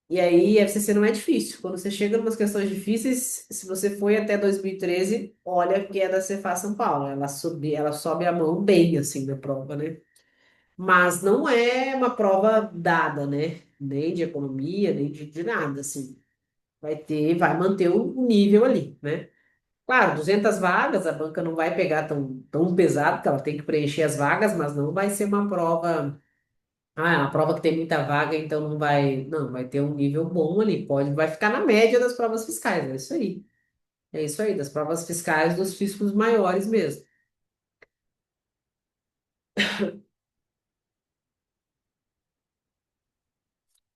e aí FCC não é difícil. Quando você chega em umas questões difíceis, se você foi até 2013, olha que é da Cefaz São Paulo. Ela sobe a mão bem, assim, na prova, né? Mas não é uma prova dada, né? Nem de economia, nem de nada, assim. Vai manter o nível ali, né? Claro, 200 vagas, a banca não vai pegar tão pesado, porque ela tem que preencher as vagas, mas não vai ser uma prova. Ah, é uma prova que tem muita vaga, então não vai. Não, vai ter um nível bom ali. Vai ficar na média das provas fiscais, é isso aí. É isso aí, das provas fiscais dos fiscos maiores mesmo.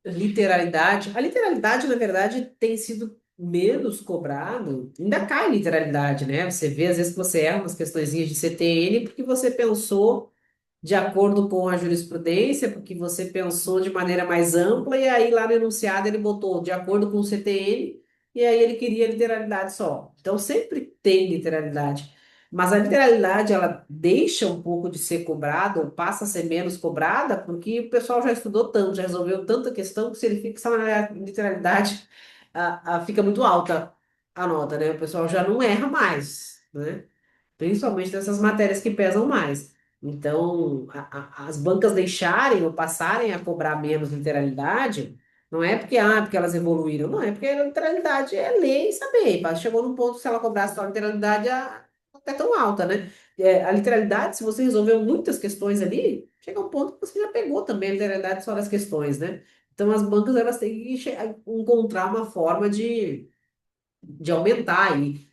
Literalidade. A literalidade, na verdade, tem sido menos cobrado. Ainda cai literalidade, né? Você vê, às vezes, que você erra umas questõezinhas de CTN porque você pensou de acordo com a jurisprudência, porque você pensou de maneira mais ampla, e aí lá no enunciado ele botou de acordo com o CTN, e aí ele queria literalidade só. Então sempre tem literalidade. Mas a literalidade, ela deixa um pouco de ser cobrada, ou passa a ser menos cobrada, porque o pessoal já estudou tanto, já resolveu tanta questão, que se ele fixa na literalidade, fica muito alta a nota, né? O pessoal já não erra mais, né? Principalmente nessas matérias que pesam mais. Então, as bancas deixarem ou passarem a cobrar menos literalidade, não é porque elas evoluíram, não, é porque a literalidade é ler e saber. Chegou num ponto que se ela cobrasse só a literalidade, não é tão alta, né? A literalidade, se você resolveu muitas questões ali, chega um ponto que você já pegou também a literalidade só das questões, né? Então, as bancas, elas têm que encontrar uma forma de aumentar aí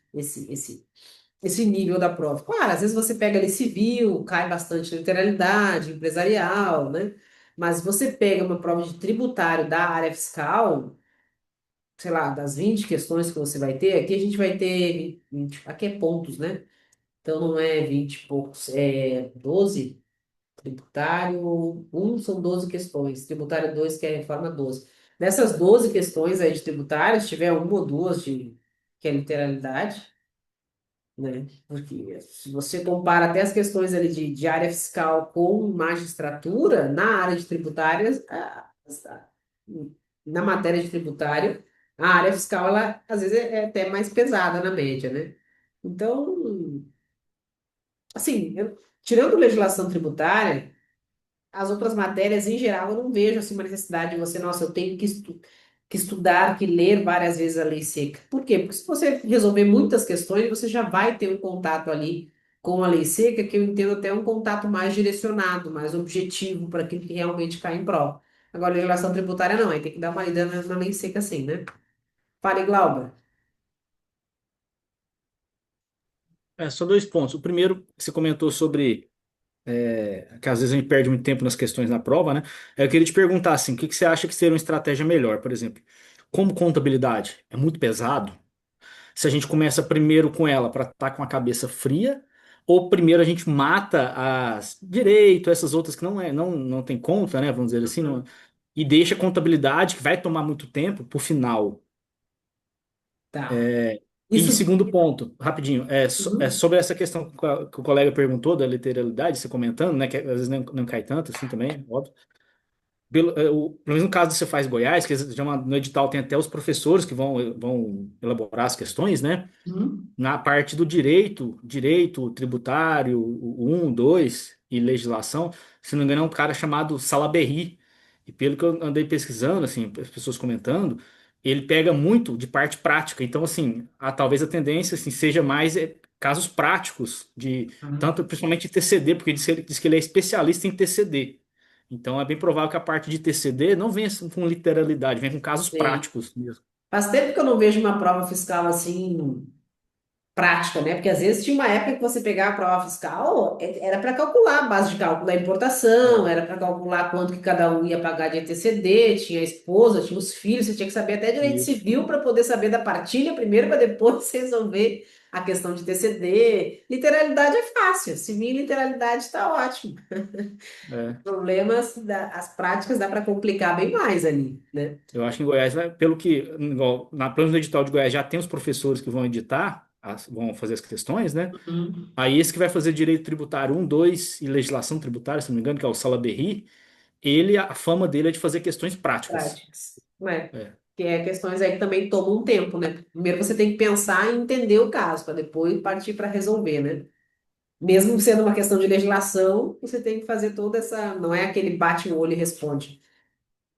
esse nível da prova. Claro, às vezes você pega ali civil, cai bastante literalidade, empresarial, né? Mas você pega uma prova de tributário da área fiscal, sei lá, das 20 questões que você vai ter, aqui a gente vai ter 20, aqui é pontos, né? Então não é 20 e poucos, é 12. Tributário um são 12 questões, tributário 2 que é reforma 12. Dessas 12 questões aí de tributário, se tiver uma ou duas que é literalidade, né? Porque se você compara até as questões ali de área fiscal com magistratura, na área de tributárias, na matéria de tributário, a área fiscal, ela às vezes é até mais pesada na média, né? Então, assim, tirando legislação tributária, as outras matérias, em geral, eu não vejo assim, uma necessidade de você, nossa, eu tenho que estudar, que ler várias vezes a lei seca. Por quê? Porque se você resolver muitas questões, você já vai ter um contato ali com a lei seca, que eu entendo até um contato mais direcionado, mais objetivo para aquilo que realmente cai em prova. Agora, legislação tributária não, aí tem que dar uma lida na lei seca assim, né? Fale, Glauber. Só dois pontos. O primeiro, você comentou sobre que às vezes a gente perde muito tempo nas questões na prova, né? Eu queria te perguntar assim, o que que você acha que seria uma estratégia melhor, por exemplo? Como contabilidade é muito pesado, se a gente começa primeiro com ela para estar com a cabeça fria, ou primeiro a gente mata as direito, essas outras que não tem conta, né? Vamos dizer assim, e deixa a contabilidade, que vai tomar muito tempo, para o final. Tá. E Isso. segundo ponto, rapidinho, Uhum, sobre essa questão que o colega perguntou da literalidade, você comentando, né? Que às vezes não cai tanto assim também, óbvio. Pelo menos no caso do Cefaz Goiás, que no edital tem até os professores que vão elaborar as questões, né? uhum, Na parte do direito tributário, o 1, 2 e legislação, se não me engano, é um cara chamado Salaberry. E pelo que eu andei pesquisando, assim, as pessoas comentando, ele pega muito de parte prática. Então, assim, talvez a tendência assim, seja mais casos práticos, uhum. tanto principalmente de TCD, porque diz que ele é especialista em TCD. Então, é bem provável que a parte de TCD não venha assim, com literalidade, venha com casos Sei. práticos mesmo. Faz tempo que eu não vejo uma prova fiscal assim prática, né? Porque às vezes tinha uma época que você pegava a prova fiscal, era para calcular a base de cálculo da importação, É, era para calcular quanto que cada um ia pagar de antecedente, tinha a esposa, tinha os filhos, você tinha que saber até direito isso. civil para poder saber da partilha primeiro, para depois você resolver a questão de TCD. Literalidade é fácil, se vir literalidade está ótimo. É. Problemas, as práticas dá para complicar bem mais ali, né? Eu acho que em Goiás, pelo menos no edital de Goiás já tem os professores que vão editar, vão fazer as questões, né? Uhum. Aí esse que vai fazer direito tributário um, 2 e legislação tributária, se não me engano, que é o Salaberry, a fama dele é de fazer questões práticas. Práticas. Né? É. Que é questões aí que também tomam um tempo, né? Primeiro você tem que pensar e entender o caso, para depois partir para resolver, né? Mesmo sendo uma questão de legislação, você tem que fazer toda essa. Não é aquele bate o olho e responde.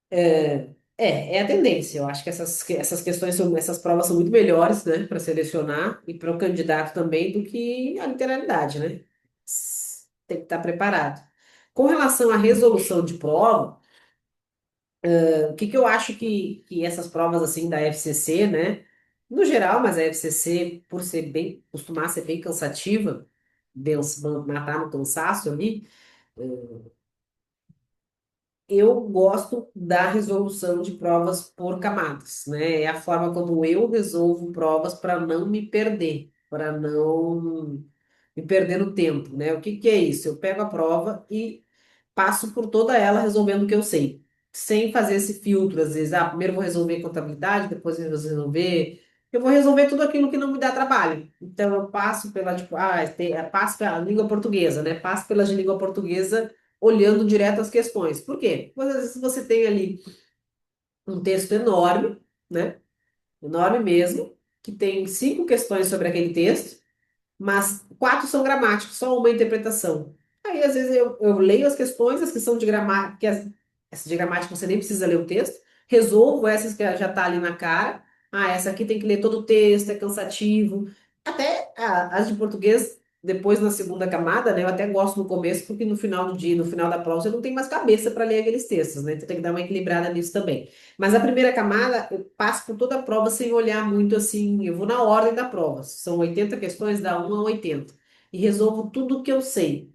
É a tendência. Eu acho que essas questões são, essas provas são muito melhores, né, para selecionar e para o candidato também do que a literalidade, né? Tem que estar preparado. Com relação à resolução de prova, o que que eu acho que essas provas assim da FCC, né, no geral, mas a FCC, por ser bem, costumar ser bem cansativa, matar no cansaço ali, eu gosto da resolução de provas por camadas, né? É a forma como eu resolvo provas para não me perder, para não me perder no tempo, né? O que que é isso? Eu pego a prova e passo por toda ela resolvendo o que eu sei, sem fazer esse filtro, às vezes, primeiro eu vou resolver contabilidade, depois eu vou resolver. Eu vou resolver tudo aquilo que não me dá trabalho. Então, eu passo pela, tipo, passo pela língua portuguesa, né? Passo pela de língua portuguesa olhando direto as questões. Por quê? Porque às vezes você tem ali um texto enorme, né? Enorme mesmo, que tem 5 questões sobre aquele texto, mas 4 são gramáticos, só uma interpretação. Aí, às vezes, eu leio as questões, as que são de gramática, essas de gramática você nem precisa ler o texto, resolvo essas que já tá ali na cara. Ah, essa aqui tem que ler todo o texto, é cansativo. Até as de português, depois na segunda camada, né? Eu até gosto no começo, porque no final do dia, no final da prova, você não tem mais cabeça para ler aqueles textos, né? Então tem que dar uma equilibrada nisso também. Mas a primeira camada, eu passo por toda a prova sem olhar muito assim, eu vou na ordem da prova. São 80 questões, dá 1 a 80. E resolvo tudo o que eu sei.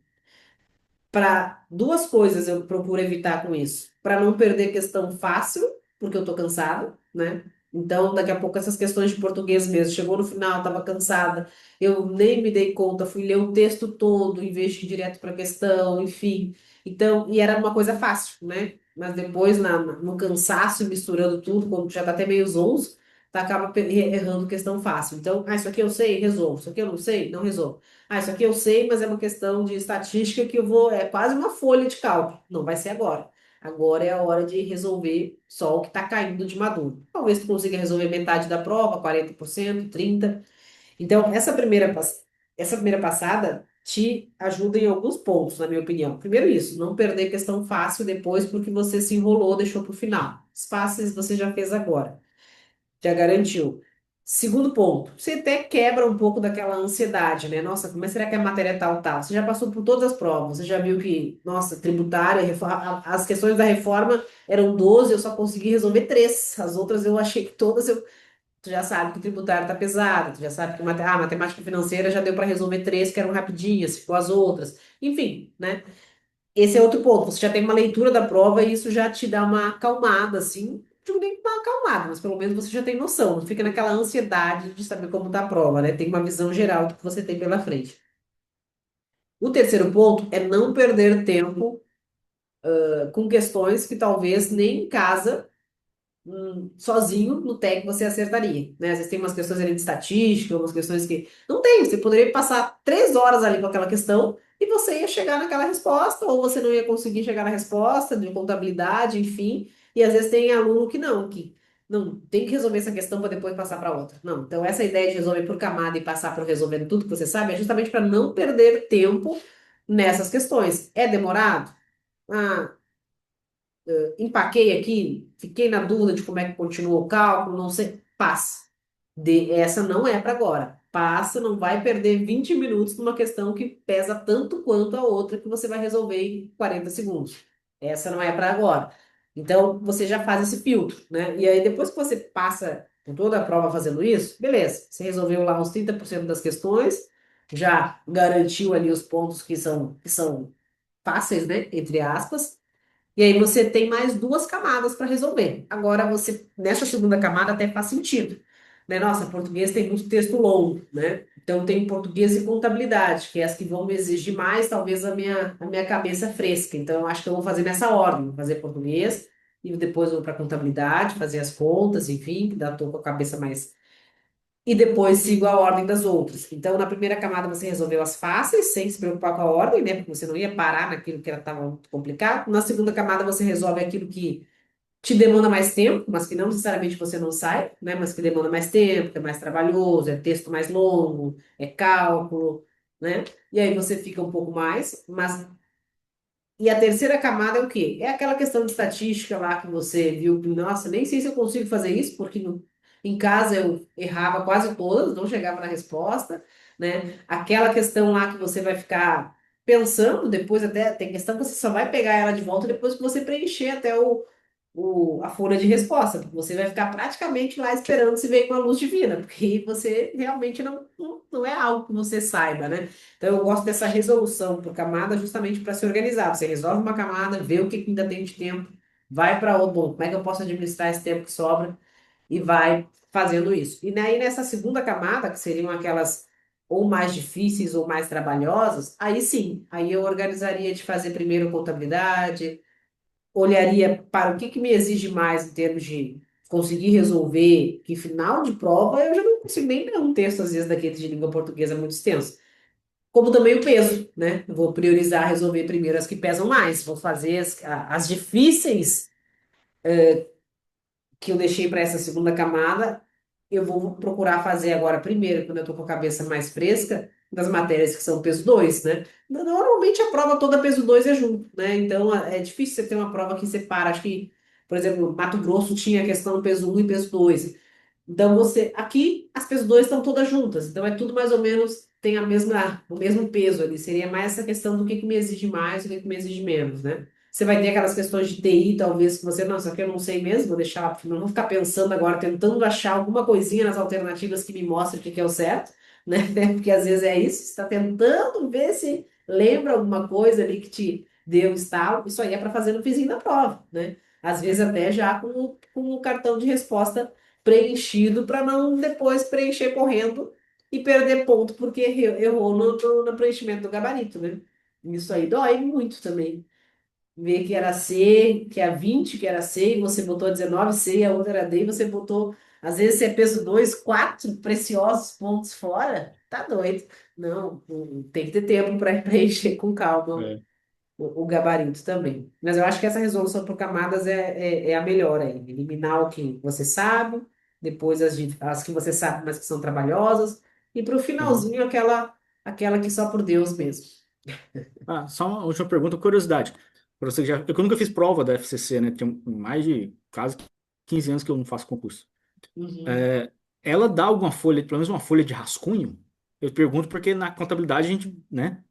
Para duas coisas eu procuro evitar com isso. Para não perder questão fácil, porque eu tô cansada, né? Então, daqui a pouco essas questões de português mesmo, chegou no final, estava cansada, eu nem me dei conta, fui ler o texto todo em vez de ir direto para a questão, enfim. Então, e era uma coisa fácil, né? Mas depois, no cansaço, misturando tudo, quando já tá até meio zonzo, tá, acaba errando questão fácil. Então, isso aqui eu sei, resolvo. Isso aqui eu não sei, não resolvo. Isso aqui eu sei, mas é uma questão de estatística que eu vou. É quase uma folha de cálculo. Não vai ser agora. Agora é a hora de resolver só o que está caindo de maduro. Talvez tu consiga resolver metade da prova, 40%, 30%. Então, essa primeira passada te ajuda em alguns pontos, na minha opinião. Primeiro, isso, não perder questão fácil depois porque você se enrolou, deixou para o final. Os fáceis você já fez agora. Já garantiu. Segundo ponto, você até quebra um pouco daquela ansiedade, né? Nossa, como será que a matéria é tal, tal? Você já passou por todas as provas, você já viu que, nossa, tributária, as questões da reforma eram 12, eu só consegui resolver 3. As outras eu achei que todas eu. Tu já sabe que o tributário tá pesado, tu já sabe que matemática financeira já deu para resolver 3 que eram rapidinhas, ficou as outras. Enfim, né? Esse é outro ponto. Você já tem uma leitura da prova e isso já te dá uma acalmada, assim. Não digo nem uma acalmada, mas pelo menos você já tem noção. Não fica naquela ansiedade de saber como está a prova, né? Tem uma visão geral do que você tem pela frente. O terceiro ponto é não perder tempo com questões que talvez nem em casa sozinho no TEC você acertaria, né? Às vezes tem umas questões ali de estatística, umas questões que não tem, você poderia passar 3 horas ali com aquela questão e você ia chegar naquela resposta, ou você não ia conseguir chegar na resposta de contabilidade, enfim. E às vezes tem aluno que não, que não tem que resolver essa questão para depois passar para outra. Não, então essa ideia de resolver por camada e passar para resolvendo tudo que você sabe é justamente para não perder tempo nessas questões. É demorado? Ah, empaquei aqui, fiquei na dúvida de como é que continua o cálculo, não sei, passa. Essa não é para agora. Passa, não vai perder 20 minutos numa questão que pesa tanto quanto a outra que você vai resolver em 40 segundos. Essa não é para agora. Então, você já faz esse filtro, né? E aí, depois que você passa por toda a prova fazendo isso, beleza. Você resolveu lá uns 30% das questões, já garantiu ali os pontos que são fáceis, né? Entre aspas. E aí você tem mais 2 camadas para resolver. Agora você, nessa segunda camada até faz sentido, né? Nossa, português tem muito texto longo, né? Então tem português e contabilidade, que é as que vão me exigir mais, talvez a minha cabeça fresca. Então eu acho que eu vou fazer nessa ordem, vou fazer português e depois eu vou para contabilidade, fazer as contas, enfim, que dá tô com a cabeça mais e depois sigo a ordem das outras. Então, na primeira camada você resolveu as fáceis, sem se preocupar com a ordem, né? Porque você não ia parar naquilo que estava muito complicado. Na segunda camada você resolve aquilo que te demanda mais tempo, mas que não necessariamente você não sai, né? Mas que demanda mais tempo, que é mais trabalhoso, é texto mais longo, é cálculo, né? E aí você fica um pouco mais, mas e a terceira camada é o quê? É aquela questão de estatística lá que você viu que, nossa, nem sei se eu consigo fazer isso, porque em casa eu errava quase todas, não chegava na resposta, né? Aquela questão lá que você vai ficar pensando depois, até tem questão que você só vai pegar ela de volta depois que você preencher até a folha de resposta, porque você vai ficar praticamente lá esperando se veio com a luz divina, porque você realmente não é algo que você saiba, né? Então, eu gosto dessa resolução por camada justamente para se organizar. Você resolve uma camada, vê o que ainda tem de tempo, vai para outro, bom, como é que eu posso administrar esse tempo que sobra e vai fazendo isso. E aí, nessa segunda camada, que seriam aquelas ou mais difíceis ou mais trabalhosas, aí sim, aí eu organizaria de fazer primeiro contabilidade, olharia para o que me exige mais em termos de conseguir resolver, que final de prova eu já não consigo nem ler um texto, às vezes, daqueles de língua portuguesa muito extenso. Como também o peso, né? Eu vou priorizar resolver primeiro as que pesam mais. Vou fazer as difíceis que eu deixei para essa segunda camada. Eu vou procurar fazer agora primeiro, quando eu estou com a cabeça mais fresca, das matérias que são peso 2, né? Normalmente a prova toda peso 2 é junto, né? Então é difícil você ter uma prova que separa. Acho que, por exemplo, Mato Grosso tinha a questão peso um e peso 2. Então você, aqui as peso 2 estão todas juntas, então é tudo mais ou menos tem o mesmo peso ali. Seria mais essa questão do que me exige mais, o que me exige menos, né? Você vai ter aquelas questões de TI, talvez, que você, nossa, aqui eu não sei mesmo, vou deixar, não vou ficar pensando agora, tentando achar alguma coisinha nas alternativas que me mostre o que que é o certo, né? Porque às vezes é isso, você está tentando ver se lembra alguma coisa ali que te deu um estalo, isso aí é para fazer no fizinho da prova, né? Às vezes até já com o cartão de resposta preenchido para não depois preencher correndo e perder ponto porque errou no preenchimento do gabarito, né? Isso aí dói muito também. Ver que era C, que era 20 que era C, e você botou 19 C, e a outra era D, e você botou, às vezes você é peso 2 4 preciosos pontos fora, tá doido. Não, tem que ter tempo para preencher com calma É. o gabarito também. Mas eu acho que essa resolução por camadas é a melhor aí. Eliminar o que você sabe, depois as que você sabe, mas que são trabalhosas, e para o Uhum. finalzinho aquela que só por Deus mesmo. Ah, só uma última pergunta, curiosidade. Pra você que já, eu nunca fiz prova da FCC, né? Tem mais de quase 15 anos que eu não faço concurso. Uhum. É, ela dá alguma folha, pelo menos uma folha de rascunho? Eu pergunto porque na contabilidade a gente, né?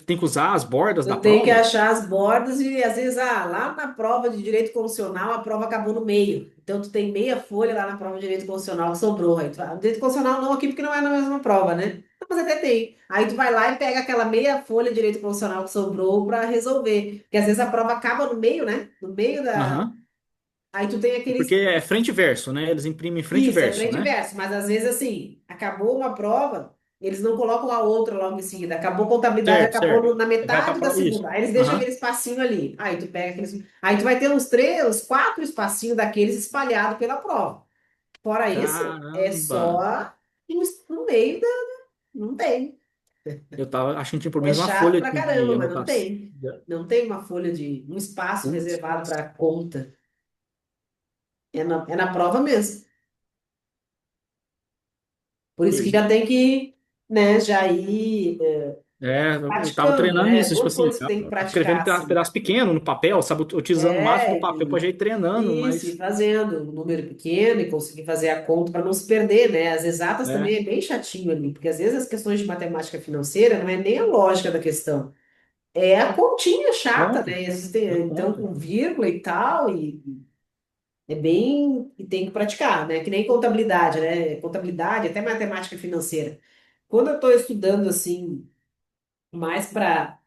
Tem que usar as bordas da Eu tenho que prova. achar as bordas e às vezes lá na prova de direito constitucional a prova acabou no meio. Então tu tem meia folha lá na prova de direito constitucional que sobrou. Aí tu fala, direito constitucional não aqui porque não é na mesma prova, né? Não, mas até tem. Aí tu vai lá e pega aquela meia folha de direito constitucional que sobrou para resolver. Porque às vezes a prova acaba no meio, né? No meio da. Aham. Aí tu tem Porque aqueles. é frente e verso, né? Eles imprimem frente e Isso, é verso, frente e né? verso, mas às vezes assim, acabou uma prova, eles não colocam a outra logo em seguida. Acabou a contabilidade, Certo, acabou certo. na Vai metade da para isso. segunda. Aí eles deixam Aham. aquele espacinho ali. Aí tu pega aqueles. Aí tu vai ter uns três, uns quatro espacinhos daqueles espalhados pela prova. Fora isso, é Caramba. só no meio da. Não tem. Eu tava achando que tinha pelo É menos uma chato folha pra de caramba, mas não anotação. tem. Não tem uma folha de. Um espaço Putz. reservado para conta. É na prova mesmo. Por isso que já tem que, né, já ir. Eu tava Praticando, treinando é isso, tipo duas assim, coisas que tem que escrevendo praticar, assim. pedaço pequeno no papel, sabe, utilizando o máximo do É, papel pra já ir treinando, isso, ir mas fazendo um número pequeno e conseguir fazer a conta para não se perder, né? As exatas também é, é bem chatinho ali, porque às vezes as questões de matemática financeira não é nem a lógica da questão, é a continha chata, conta, né? é Então, conta. com vírgula e tal, e é bem. E tem que praticar, né? Que nem contabilidade, né? Contabilidade, até matemática financeira. Quando eu estou estudando, assim, mais para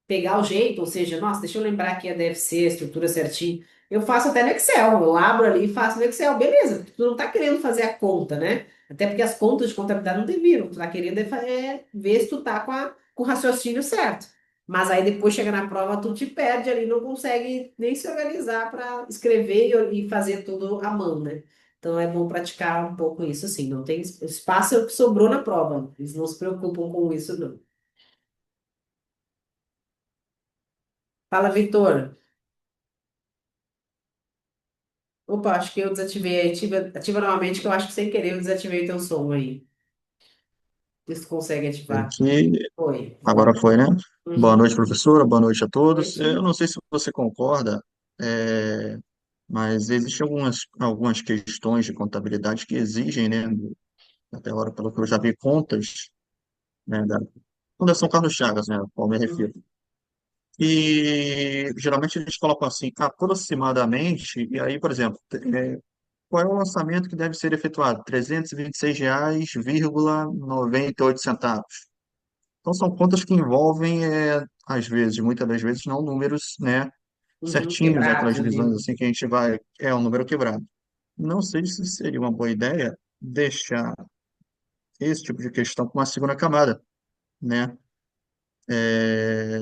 pegar o jeito, ou seja, nossa, deixa eu lembrar aqui a DFC, a estrutura certinho. Eu faço até no Excel, eu abro ali e faço no Excel, beleza. Tu não tá querendo fazer a conta, né? Até porque as contas de contabilidade não tem vírgula, tu tá querendo ver se tu tá com o raciocínio certo. Mas aí depois chega na prova, tu te perde ali, não consegue nem se organizar para escrever e fazer tudo à mão, né? Então é bom praticar um pouco isso, assim. Não tem espaço é o que sobrou na prova. Eles não se preocupam com isso, não. Fala, Vitor. Opa, acho que eu desativei. Ativa novamente, que eu acho que sem querer eu desativei o teu som aí. Vê se tu consegue ativar. Aqui, Foi. agora foi, né? Boa Uhum. noite, professora. Boa noite a todos. Eu Noite. não sei se você concorda, é, mas existem algumas questões de contabilidade que exigem, né? Até agora, pelo que eu já vi, contas, né, da Fundação Carlos Chagas, né? Ao qual me refiro. E geralmente eles colocam assim, aproximadamente, e aí, por exemplo, qual é o lançamento que deve ser efetuado? R$ 326,98. Então, são contas que envolvem, às vezes, muitas das vezes, não números, né, Uhum. certinhos, aquelas Quebrados divisões ali. assim que a gente vai, um número quebrado. Não sei se seria uma boa ideia deixar esse tipo de questão com uma segunda camada, né? É,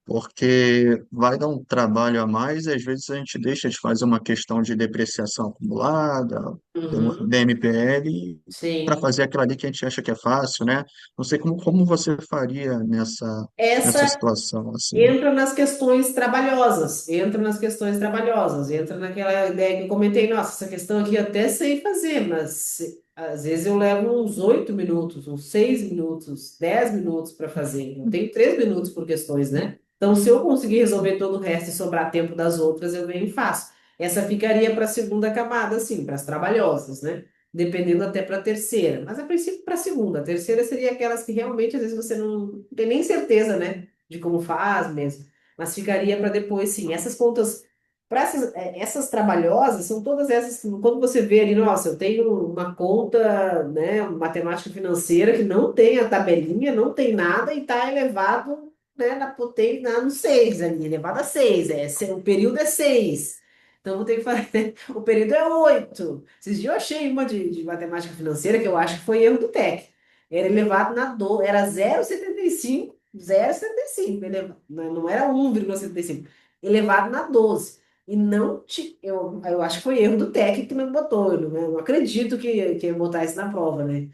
porque vai dar um trabalho a mais e às vezes a gente deixa de fazer uma questão de depreciação acumulada, Uhum. DMPL, para Sim. fazer aquilo ali que a gente acha que é fácil, né? Não sei como você faria nessa Essa situação, assim. entra nas questões trabalhosas, entra nas questões trabalhosas, entra naquela ideia que eu comentei, nossa, essa questão aqui eu até sei fazer, mas às vezes eu levo uns 8 minutos, uns 6 minutos, 10 minutos para fazer. Eu tenho 3 minutos por questões, né? Então, se eu conseguir resolver todo o resto e sobrar tempo das outras, eu venho e faço. Essa ficaria para a segunda camada, assim, para as trabalhosas, né? Dependendo até para a terceira, mas a princípio para a segunda. A terceira seria aquelas que realmente às vezes você não tem nem certeza, né? De como faz mesmo. Mas ficaria para depois, sim. Essas contas, para essas trabalhosas, são todas essas, que, quando você vê ali, nossa, eu tenho uma conta, né, matemática financeira que não tem a tabelinha, não tem nada e está elevado, né, no 6 ali, elevado a 6, o período é 6. Então, vou ter que fazer. O período é 8. Esses dias eu achei uma de matemática financeira que eu acho que foi erro do TEC. Era elevado era 0,75. 0,75, não era 1,75, elevado na 12. E não eu acho que foi erro do técnico que não botou. Eu não acredito que ia botar isso na prova, né?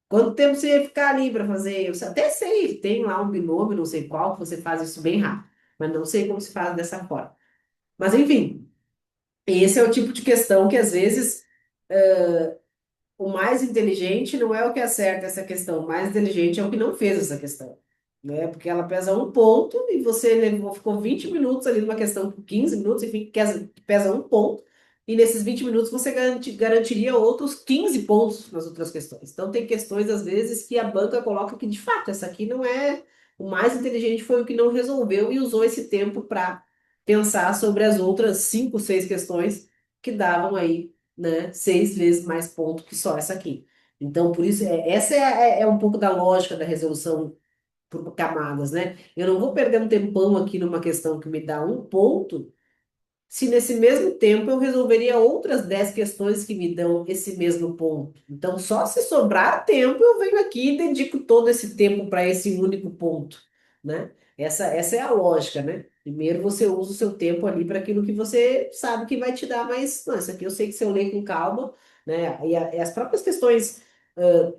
Quanto tempo você ia ficar ali para fazer? Eu até sei, tem lá um binômio, não sei qual, que você faz isso bem rápido, mas não sei como se faz dessa forma. Mas enfim, esse é o tipo de questão que às vezes o mais inteligente não é o que acerta essa questão, o mais inteligente é o que não fez essa questão, né? Porque ela pesa um ponto e você ficou 20 minutos ali numa questão com 15 minutos, enfim, que pesa um ponto, e nesses 20 minutos você garantiria outros 15 pontos nas outras questões. Então tem questões, às vezes, que a banca coloca que, de fato, essa aqui não é. O mais inteligente foi o que não resolveu e usou esse tempo para pensar sobre as outras 5, 6 questões que davam aí, né, 6 vezes mais ponto que só essa aqui. Então, por isso, essa é um pouco da lógica da resolução por camadas, né? Eu não vou perder um tempão aqui numa questão que me dá um ponto, se nesse mesmo tempo eu resolveria outras 10 questões que me dão esse mesmo ponto. Então, só se sobrar tempo, eu venho aqui e dedico todo esse tempo para esse único ponto, né? Essa é a lógica, né? Primeiro você usa o seu tempo ali para aquilo que você sabe que vai te dar mais. Não, isso aqui eu sei que se eu ler com calma, né? E as próprias questões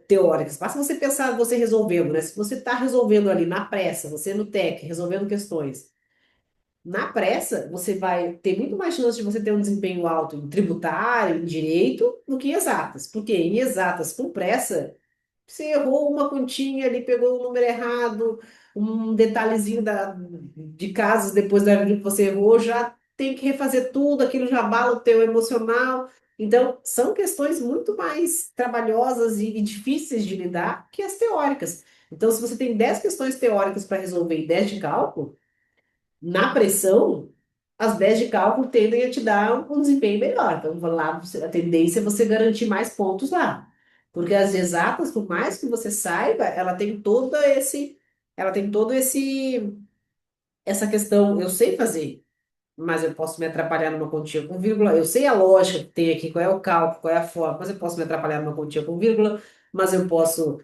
teóricas, basta você pensar, você resolvendo, né? Se você está resolvendo ali na pressa, você no TEC, resolvendo questões. Na pressa, você vai ter muito mais chance de você ter um desempenho alto em tributário, em direito, do que em exatas. Porque em exatas, com pressa, você errou uma continha ali, pegou o número errado, um detalhezinho de casos depois da que você errou, já tem que refazer tudo, aquilo já abala o teu emocional. Então, são questões muito mais trabalhosas e difíceis de lidar que as teóricas. Então, se você tem 10 questões teóricas para resolver e 10 de cálculo, na pressão, as 10 de cálculo tendem a te dar um desempenho melhor. Então, lá, a tendência é você garantir mais pontos lá. Porque as exatas, por mais que você saiba, ela tem todo essa questão, eu sei fazer, mas eu posso me atrapalhar numa continha com vírgula. Eu sei a lógica que tem aqui, qual é o cálculo, qual é a forma, mas eu posso me atrapalhar numa continha com vírgula, mas eu posso.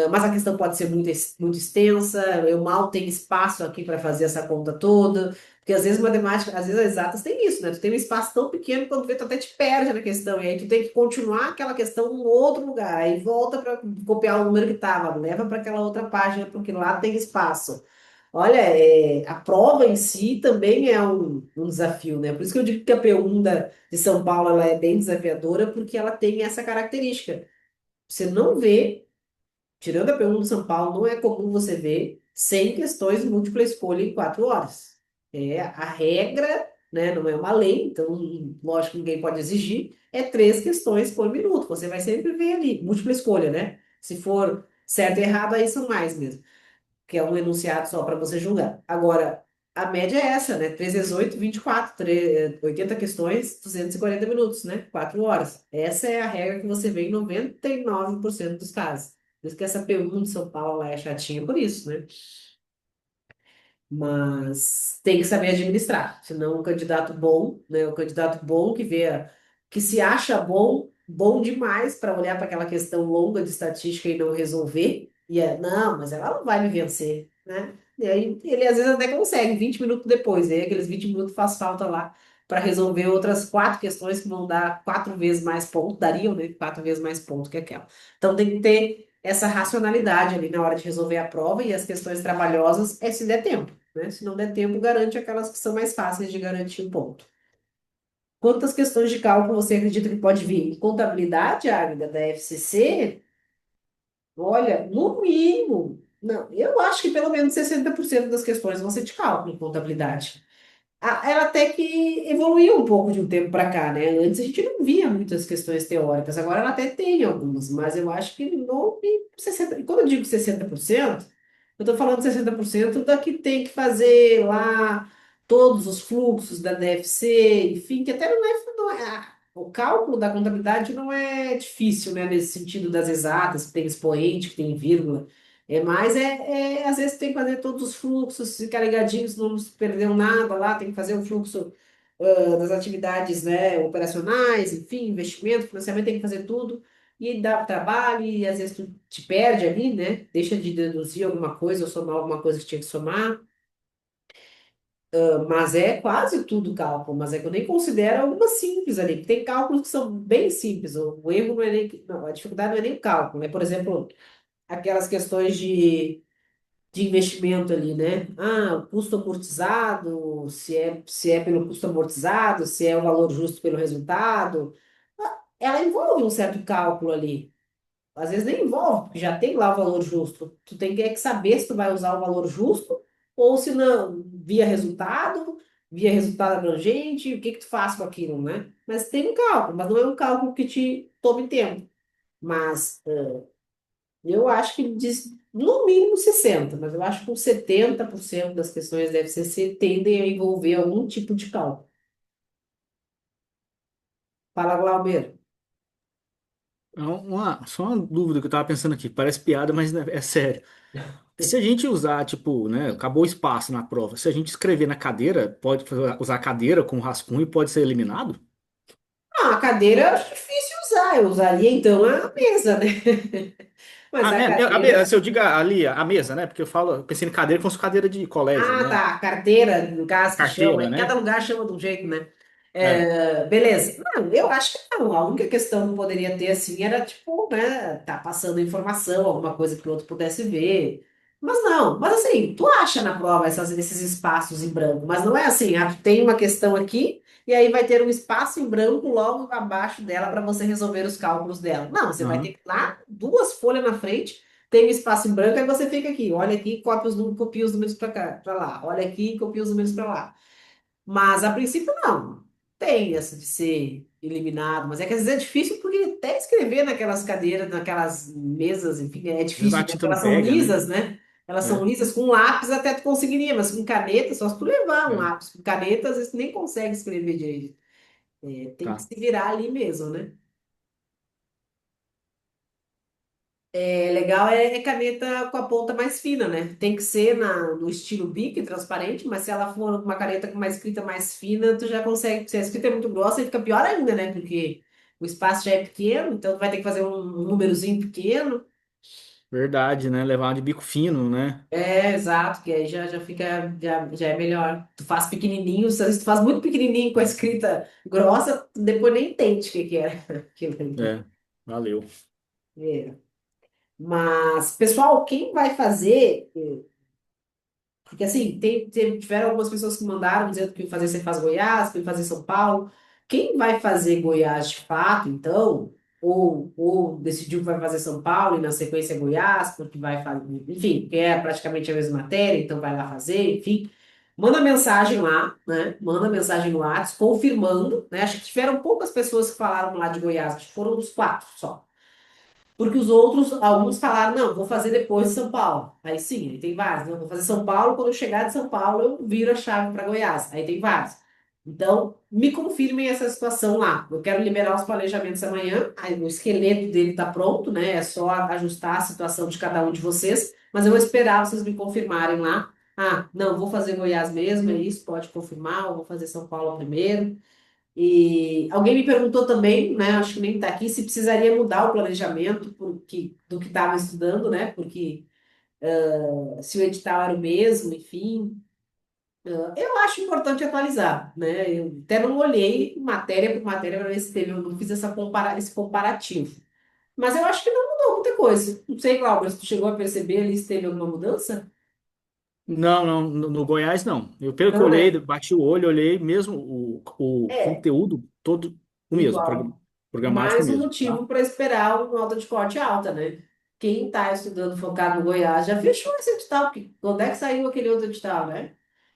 Mas a questão pode ser muito extensa, eu mal tenho espaço aqui para fazer essa conta toda, porque às vezes matemática, às vezes as exatas tem isso, né? Tu tem um espaço tão pequeno que quando vê, tu até te perde na questão, e aí tu tem que continuar aquela questão em outro lugar, aí volta para copiar o número que estava, leva para aquela outra página, porque lá tem espaço. Olha, a prova em si também é um desafio, né? Por isso que eu digo que a P1 de São Paulo ela é bem desafiadora, porque ela tem essa característica. Você não vê. Tirando a pergunta de São Paulo, não é comum você ver 100 questões de múltipla escolha em 4 horas. É a regra, né? Não é uma lei, então, lógico que ninguém pode exigir. É 3 questões por minuto. Você vai sempre ver ali, múltipla escolha, né? Se for certo e errado, aí são mais mesmo, que é um enunciado só para você julgar. Agora, a média é essa, né? 3 vezes 8, 24, 80 questões, 240 minutos, né? 4 horas. Essa é a regra que você vê em 99% dos casos. Por isso que essa pergunta de São Paulo lá é chatinha por isso, né? Mas tem que saber administrar, senão um candidato bom, né, o candidato bom que vê, que se acha bom, bom demais para olhar para aquela questão longa de estatística e não resolver, não, mas ela não vai me vencer, né? E aí ele às vezes até consegue, 20 minutos depois, e aí aqueles 20 minutos faz falta lá para resolver outras 4 questões que vão dar 4 vezes mais ponto, dariam, né, 4 vezes mais ponto que aquela. Então tem que ter essa racionalidade ali na hora de resolver a prova e as questões trabalhosas é se der tempo, né? Se não der tempo, garante aquelas que são mais fáceis de garantir um ponto. Quantas questões de cálculo você acredita que pode vir? Em contabilidade, Águida, da FCC, olha, no mínimo, não, eu acho que pelo menos 60% das questões vão ser de cálculo em contabilidade. Ela até que evoluiu um pouco de um tempo para cá, né? Antes a gente não via muitas questões teóricas, agora ela até tem algumas, mas eu acho que no mínimo 60%. E quando eu digo 60%, eu estou falando 60% da que tem que fazer lá todos os fluxos da DFC, enfim, que até o cálculo da contabilidade não é difícil, né? Nesse sentido das exatas, que tem expoente, que tem vírgula. Às vezes tem que fazer todos os fluxos, ficar ligadinho, se não se perdeu nada lá, tem que fazer o fluxo das atividades, né, operacionais, enfim, investimento, financiamento, tem que fazer tudo, e dá trabalho, e às vezes tu te perde ali, né, deixa de deduzir alguma coisa ou somar alguma coisa que tinha que somar, mas é quase tudo cálculo, mas é que eu nem considero algumas simples ali, porque tem cálculos que são bem simples, o erro não é nem, não, a dificuldade não é nem o cálculo, né, por exemplo, aquelas questões de investimento ali, né? Ah, o custo amortizado, se é pelo custo amortizado, se é o valor justo pelo resultado. Ela envolve um certo cálculo ali. Às vezes nem envolve, porque já tem lá o valor justo. Tu tem que saber se tu vai usar o valor justo ou se não, via resultado abrangente, o que que tu faz com aquilo, né? Mas tem um cálculo, mas não é um cálculo que te tome tempo. Mas eu acho que diz, no mínimo 60, mas eu acho que uns 70% das questões da FCC tendem a envolver algum tipo de cálculo. Fala, Glauber. Só uma dúvida que eu tava pensando aqui, parece piada, mas né, é sério. Se a gente usar, tipo, né, acabou o espaço na prova, se a gente escrever na cadeira, usar a cadeira com rascunho e pode ser eliminado? Ah, a cadeira eu acho difícil usar. Eu usaria então a mesa, né? Mas a Se cadeira. eu digo ali, a mesa, né? Porque eu pensei em cadeira como se fosse cadeira de colégio, Ah, né? tá. Carteira, no caso que chama. Carteira, Em cada né? lugar chama de um jeito, né? É, Beleza. Não, eu acho que não. A única questão que poderia ter, assim, era, tipo, né, tá passando informação, alguma coisa que o outro pudesse ver. Mas não. Mas, assim, tu acha na prova esses espaços em branco. Mas não é assim, tem uma questão aqui, e aí vai ter um espaço em branco logo abaixo dela para você resolver os cálculos dela. Não, você vai ter aham, que lá, 2 folhas na frente, tem um espaço em branco, aí você fica aqui. Olha aqui, copia os números para cá, para lá. Olha aqui, copia os números para lá. Mas a princípio não. Tem essa de ser eliminado, mas é que às vezes é difícil porque até escrever naquelas cadeiras, naquelas mesas, enfim, é às vezes a difícil, porque tinta não elas são pega, né? lisas, né? Elas são É, lisas, com lápis até tu conseguiria, mas com caneta, só se tu levar um é, lápis. Com caneta, às vezes tu nem consegue escrever direito. Tem que tá. se virar ali mesmo, né? Legal é caneta com a ponta mais fina, né? Tem que ser no estilo Bic, transparente, mas se ela for uma caneta com uma escrita mais fina, tu já consegue. Se a escrita é muito grossa, aí fica pior ainda, né? Porque o espaço já é pequeno, então tu vai ter que fazer um númerozinho pequeno. Verdade, né? Levar de bico fino, né? É, exato, que aí já fica, já é melhor. Tu faz pequenininho, se tu faz muito pequenininho com a escrita grossa, tu depois nem entende o que que é aquilo ali. É, valeu. É. Mas, pessoal, quem vai fazer. Porque assim, tiveram algumas pessoas que mandaram dizendo que fazer você faz Goiás, que fazer São Paulo. Quem vai fazer Goiás de fato, então, ou decidiu que vai fazer São Paulo e na sequência Goiás, porque vai fazer, enfim, que é praticamente a mesma matéria, então vai lá fazer, enfim. Manda mensagem lá, né? Manda mensagem no WhatsApp, confirmando, né? Acho que tiveram poucas pessoas que falaram lá de Goiás, acho que foram uns quatro só. Porque os outros, alguns falaram, não, vou fazer depois de São Paulo. Aí sim, aí tem vários. Não, vou fazer São Paulo, quando eu chegar de São Paulo, eu viro a chave para Goiás. Aí tem vários. Então, me confirmem essa situação lá. Eu quero liberar os planejamentos amanhã. Aí, o esqueleto dele está pronto, né? É só ajustar a situação de cada um de vocês. Mas eu vou esperar vocês me confirmarem lá. Ah, não, vou fazer Goiás mesmo, é isso, pode confirmar, ou vou fazer São Paulo primeiro. E alguém me perguntou também, né, acho que nem está aqui, se precisaria mudar o planejamento do que estava estudando, né, porque se o edital era o mesmo, enfim. Eu acho importante atualizar, né, eu até não olhei matéria por matéria para ver se teve, eu não fiz esse comparativo. Mas eu acho que não mudou muita coisa. Não sei, Cláudia, se tu chegou a perceber ali se teve alguma mudança? Não, não, no Goiás não. Eu, pelo que eu Não, olhei, né? bati o olho, olhei mesmo o É, conteúdo todo o mesmo, igual. programático Mais um mesmo, tá? motivo para esperar uma nota de corte alta, né? Quem está estudando focado no Goiás já fechou esse edital, porque quando é que saiu aquele outro edital, né?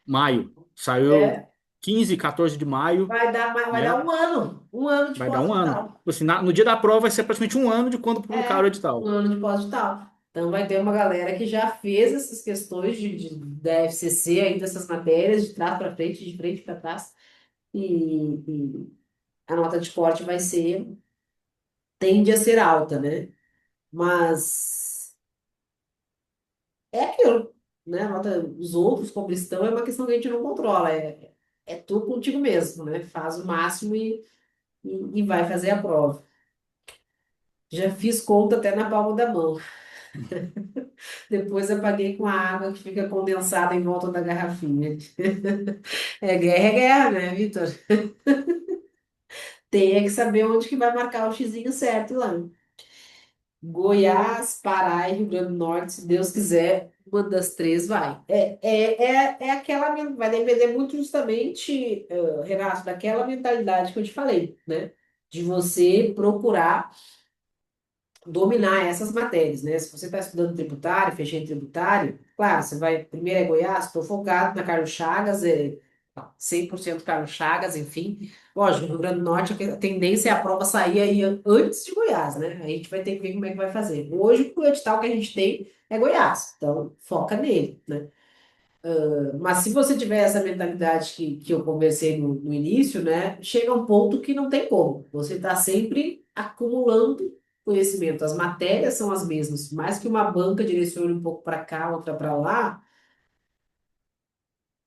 Maio, saiu É, 15, 14 de maio, vai né? dar um ano de Vai dar um ano. pós-edital. Assim, no dia da prova vai ser praticamente um ano de quando publicar o É, um edital. ano de pós-edital. Então vai ter uma galera que já fez essas questões da FCC aí, dessas matérias, de trás para frente, de frente para trás, e a nota de corte tende a ser alta, né? Mas é aquilo, né? A nota, os outros como estão é uma questão que a gente não controla, é tu contigo mesmo, né? Faz o máximo e vai fazer a prova. Já fiz conta até na palma da mão. Depois apaguei com a água que fica condensada em volta da garrafinha. É guerra, né, Vitor? Tem é que saber onde que vai marcar o xizinho certo lá. Goiás, Pará e Rio Grande do Norte, se Deus quiser, uma das três vai. É aquela, vai depender muito justamente, Renato, daquela mentalidade que eu te falei, né? De você procurar dominar essas matérias, né? Se você está estudando tributário, fechei em tributário, claro, você vai, primeiro é Goiás, estou focado na Carlos Chagas, 100% Carlos Chagas, enfim. Lógico, no Rio Grande do Norte a tendência é a prova sair aí antes de Goiás, né? Aí a gente vai ter que ver como é que vai fazer. Hoje o edital que a gente tem é Goiás, então foca nele, né? Mas se você tiver essa mentalidade que eu conversei no início, né, chega um ponto que não tem como. Você está sempre acumulando conhecimento. As matérias são as mesmas, mais que uma banca direcione um pouco para cá, outra para lá,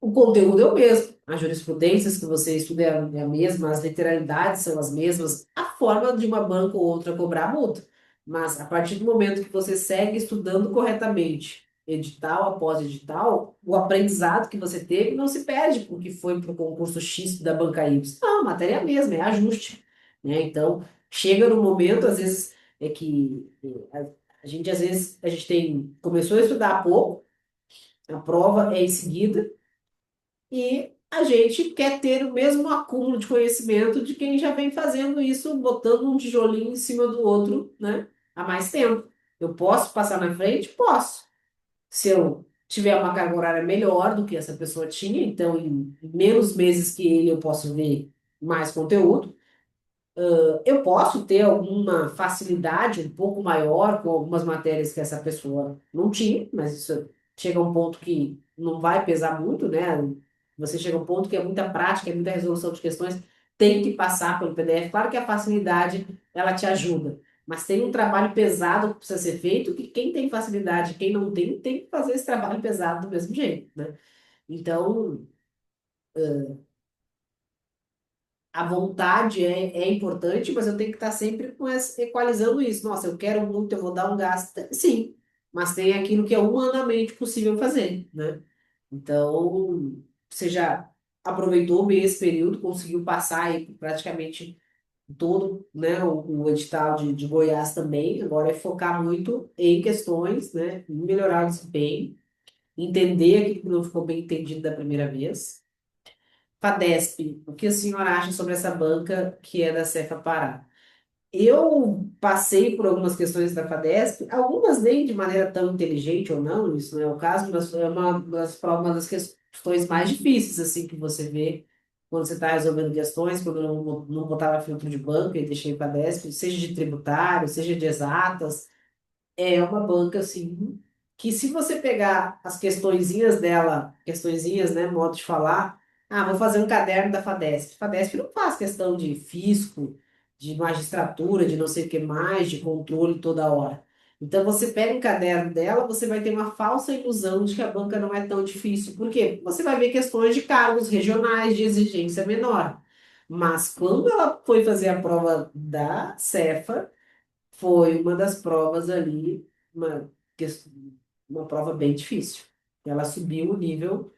o conteúdo é o mesmo, as jurisprudências que você estuda é a mesma, as literalidades são as mesmas, a forma de uma banca ou outra cobrar muda. Mas a partir do momento que você segue estudando corretamente, edital após edital, o aprendizado que você teve não se perde porque foi para o concurso X da banca Y. Não, a matéria é a mesma, é ajuste. Né? Então, chega no momento, às vezes, é que a gente, às vezes, a gente começou a estudar há pouco, a prova é em seguida, e a gente quer ter o mesmo acúmulo de conhecimento de quem já vem fazendo isso, botando um tijolinho em cima do outro, né, há mais tempo. Eu posso passar na frente? Posso. Se eu tiver uma carga horária melhor do que essa pessoa tinha, então em menos meses que ele eu posso ver mais conteúdo. Eu posso ter alguma facilidade um pouco maior com algumas matérias que essa pessoa não tinha, mas isso chega a um ponto que não vai pesar muito, né? Você chega a um ponto que é muita prática, é muita resolução de questões, tem que passar pelo PDF. Claro que a facilidade, ela te ajuda, mas tem um trabalho pesado que precisa ser feito, que quem tem facilidade, quem não tem, tem que fazer esse trabalho pesado do mesmo jeito, né? Então, a vontade é importante, mas eu tenho que estar sempre equalizando isso. Nossa, eu quero muito, eu vou dar um gasto. Sim, mas tem aquilo que é humanamente possível fazer, né? Então, você já aproveitou bem esse período, conseguiu passar aí praticamente todo, né, o edital de Goiás também. Agora é focar muito em questões, né, em melhorar o desempenho, entender aquilo que não ficou bem entendido da primeira vez. Fadesp, o que a senhora acha sobre essa banca que é da Cefa Pará? Eu passei por algumas questões da FADESP, algumas nem de maneira tão inteligente ou não, isso não é o caso, mas é uma das questões mais difíceis assim que você vê quando você está resolvendo questões, quando eu não botava filtro de banco e deixei FADESP, seja de tributário, seja de exatas, é uma banca, assim, que se você pegar as questõezinhas dela, questõezinhas, né, modo de falar, ah, vou fazer um caderno da FADESP. FADESP não faz questão de fisco, de magistratura, de não sei o que mais, de controle toda hora. Então, você pega um caderno dela, você vai ter uma falsa ilusão de que a banca não é tão difícil. Por quê? Você vai ver questões de cargos regionais de exigência menor. Mas quando ela foi fazer a prova da Cefa, foi uma das provas ali, ques- uma prova bem difícil. Ela subiu o nível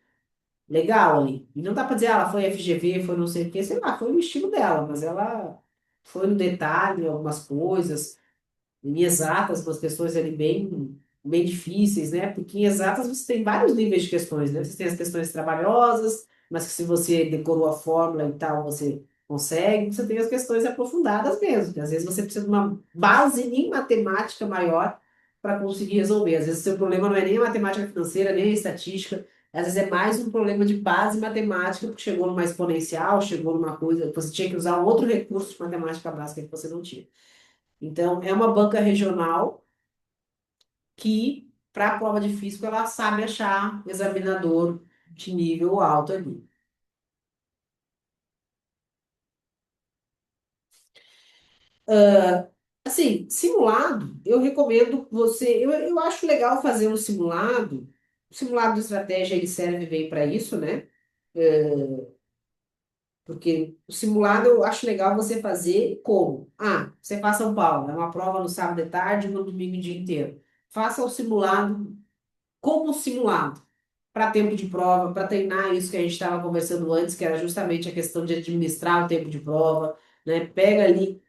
legal ali. E não dá pra dizer, ah, ela foi FGV, foi não sei o quê, sei lá, foi o estilo dela, mas ela foi no detalhe, algumas coisas, em exatas, umas questões ali bem difíceis, né? Porque em exatas você tem vários níveis de questões, né? Você tem as questões trabalhosas, mas que se você decorou a fórmula e tal, você consegue. Você tem as questões aprofundadas mesmo, que às vezes você precisa de uma base em matemática maior para conseguir resolver. Às vezes o seu problema não é nem a matemática financeira, nem a estatística, às vezes é mais um problema de base matemática, porque chegou numa exponencial, chegou numa coisa, você tinha que usar um outro recurso de matemática básica que você não tinha. Então, é uma banca regional que, para a prova de físico, ela sabe achar examinador de nível alto ali. Assim, simulado, eu recomendo você. Eu acho legal fazer um simulado. O simulado de estratégia ele serve bem para isso, né? Porque o simulado eu acho legal você fazer como? Ah, você faz São Paulo, é uma prova no sábado de tarde e no domingo o dia inteiro. Faça o simulado como simulado. Para tempo de prova, para treinar isso que a gente estava conversando antes, que era justamente a questão de administrar o tempo de prova, né? Pega ali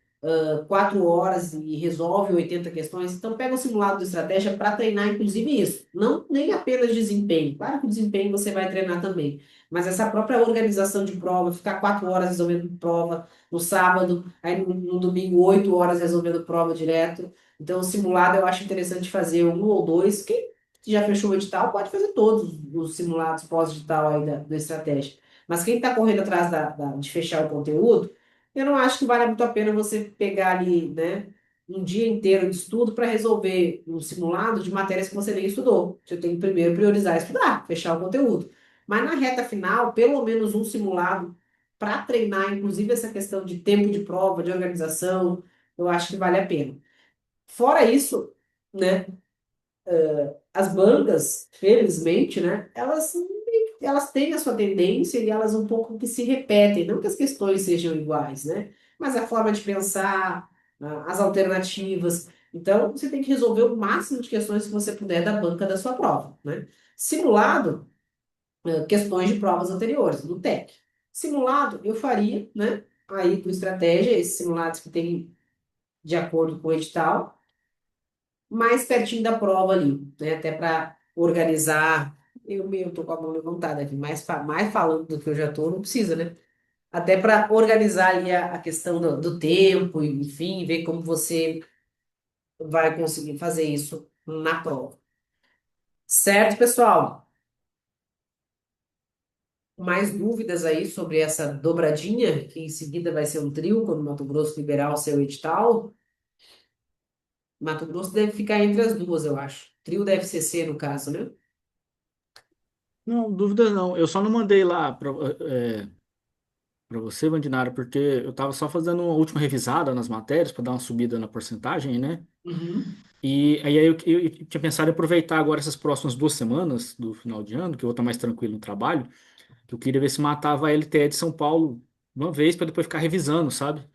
4 horas e resolve 80 questões. Então, pega o simulado de estratégia para treinar, inclusive, isso. Não nem apenas desempenho. Claro que o desempenho você vai treinar também. Mas essa própria organização de prova, ficar 4 horas resolvendo prova no sábado, aí no domingo 8 horas resolvendo prova direto. Então, o simulado eu acho interessante fazer um ou dois. Quem já fechou o edital pode fazer todos os simulados pós-edital aí da estratégia. Mas quem está correndo atrás de fechar o conteúdo, eu não acho que vale muito a pena você pegar ali, né, um dia inteiro de estudo para resolver um simulado de matérias que você nem estudou. Você tem que primeiro priorizar estudar, fechar o conteúdo. Mas na reta final, pelo menos um simulado para treinar, inclusive essa questão de tempo de prova, de organização, eu acho que vale a pena. Fora isso, né, as bancas, felizmente, né, elas têm a sua tendência e elas um pouco que se repetem, não que as questões sejam iguais, né, mas a forma de pensar, as alternativas. Então, você tem que resolver o máximo de questões que você puder da banca da sua prova, né? Simulado, questões de provas anteriores, do TEC. Simulado, eu faria, né, aí com estratégia, esses simulados que tem de acordo com o edital, mais pertinho da prova ali, né? Até para organizar. Eu tô com a mão levantada aqui, mais falando do que eu já tô, não precisa, né? Até para organizar ali a questão do tempo, enfim, ver como você vai conseguir fazer isso na prova. Certo, pessoal? Mais dúvidas aí sobre essa dobradinha, que em seguida vai ser um trio, quando o Mato Grosso liberar o seu edital? Mato Grosso deve ficar entre as duas, eu acho. Trio deve ser C no caso, né? Não, dúvida não. Eu só não mandei lá para você, Vandinara, porque eu tava só fazendo uma última revisada nas matérias para dar uma subida na porcentagem, né? Uhum. E aí eu tinha pensado em aproveitar agora essas próximas 2 semanas do final de ano, que eu vou estar mais tranquilo no trabalho, que eu queria ver se matava a LTE de São Paulo uma vez para depois ficar revisando, sabe?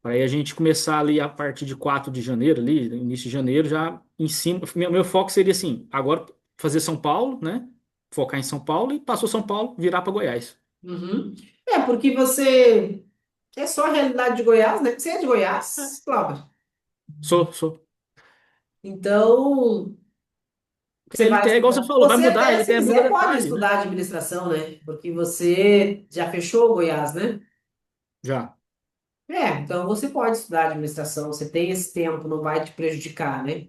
Para aí a gente começar ali a partir de 4 de janeiro, ali, início de janeiro, já em cima. Meu foco seria assim, agora fazer São Paulo, né? Focar em São Paulo e passou São Paulo, virar para Goiás. Uhum. É, porque você é só a realidade de Goiás, né? Você é de É. Goiás, Cláudio. Sou. Então, Porque você a vai LTE, igual você estudar. falou, vai Você mudar, a até, se LTE muda quiser, pode detalhe, né? estudar administração, né? Porque você já fechou o Goiás, né? Já. É, então você pode estudar administração, você tem esse tempo, não vai te prejudicar, né?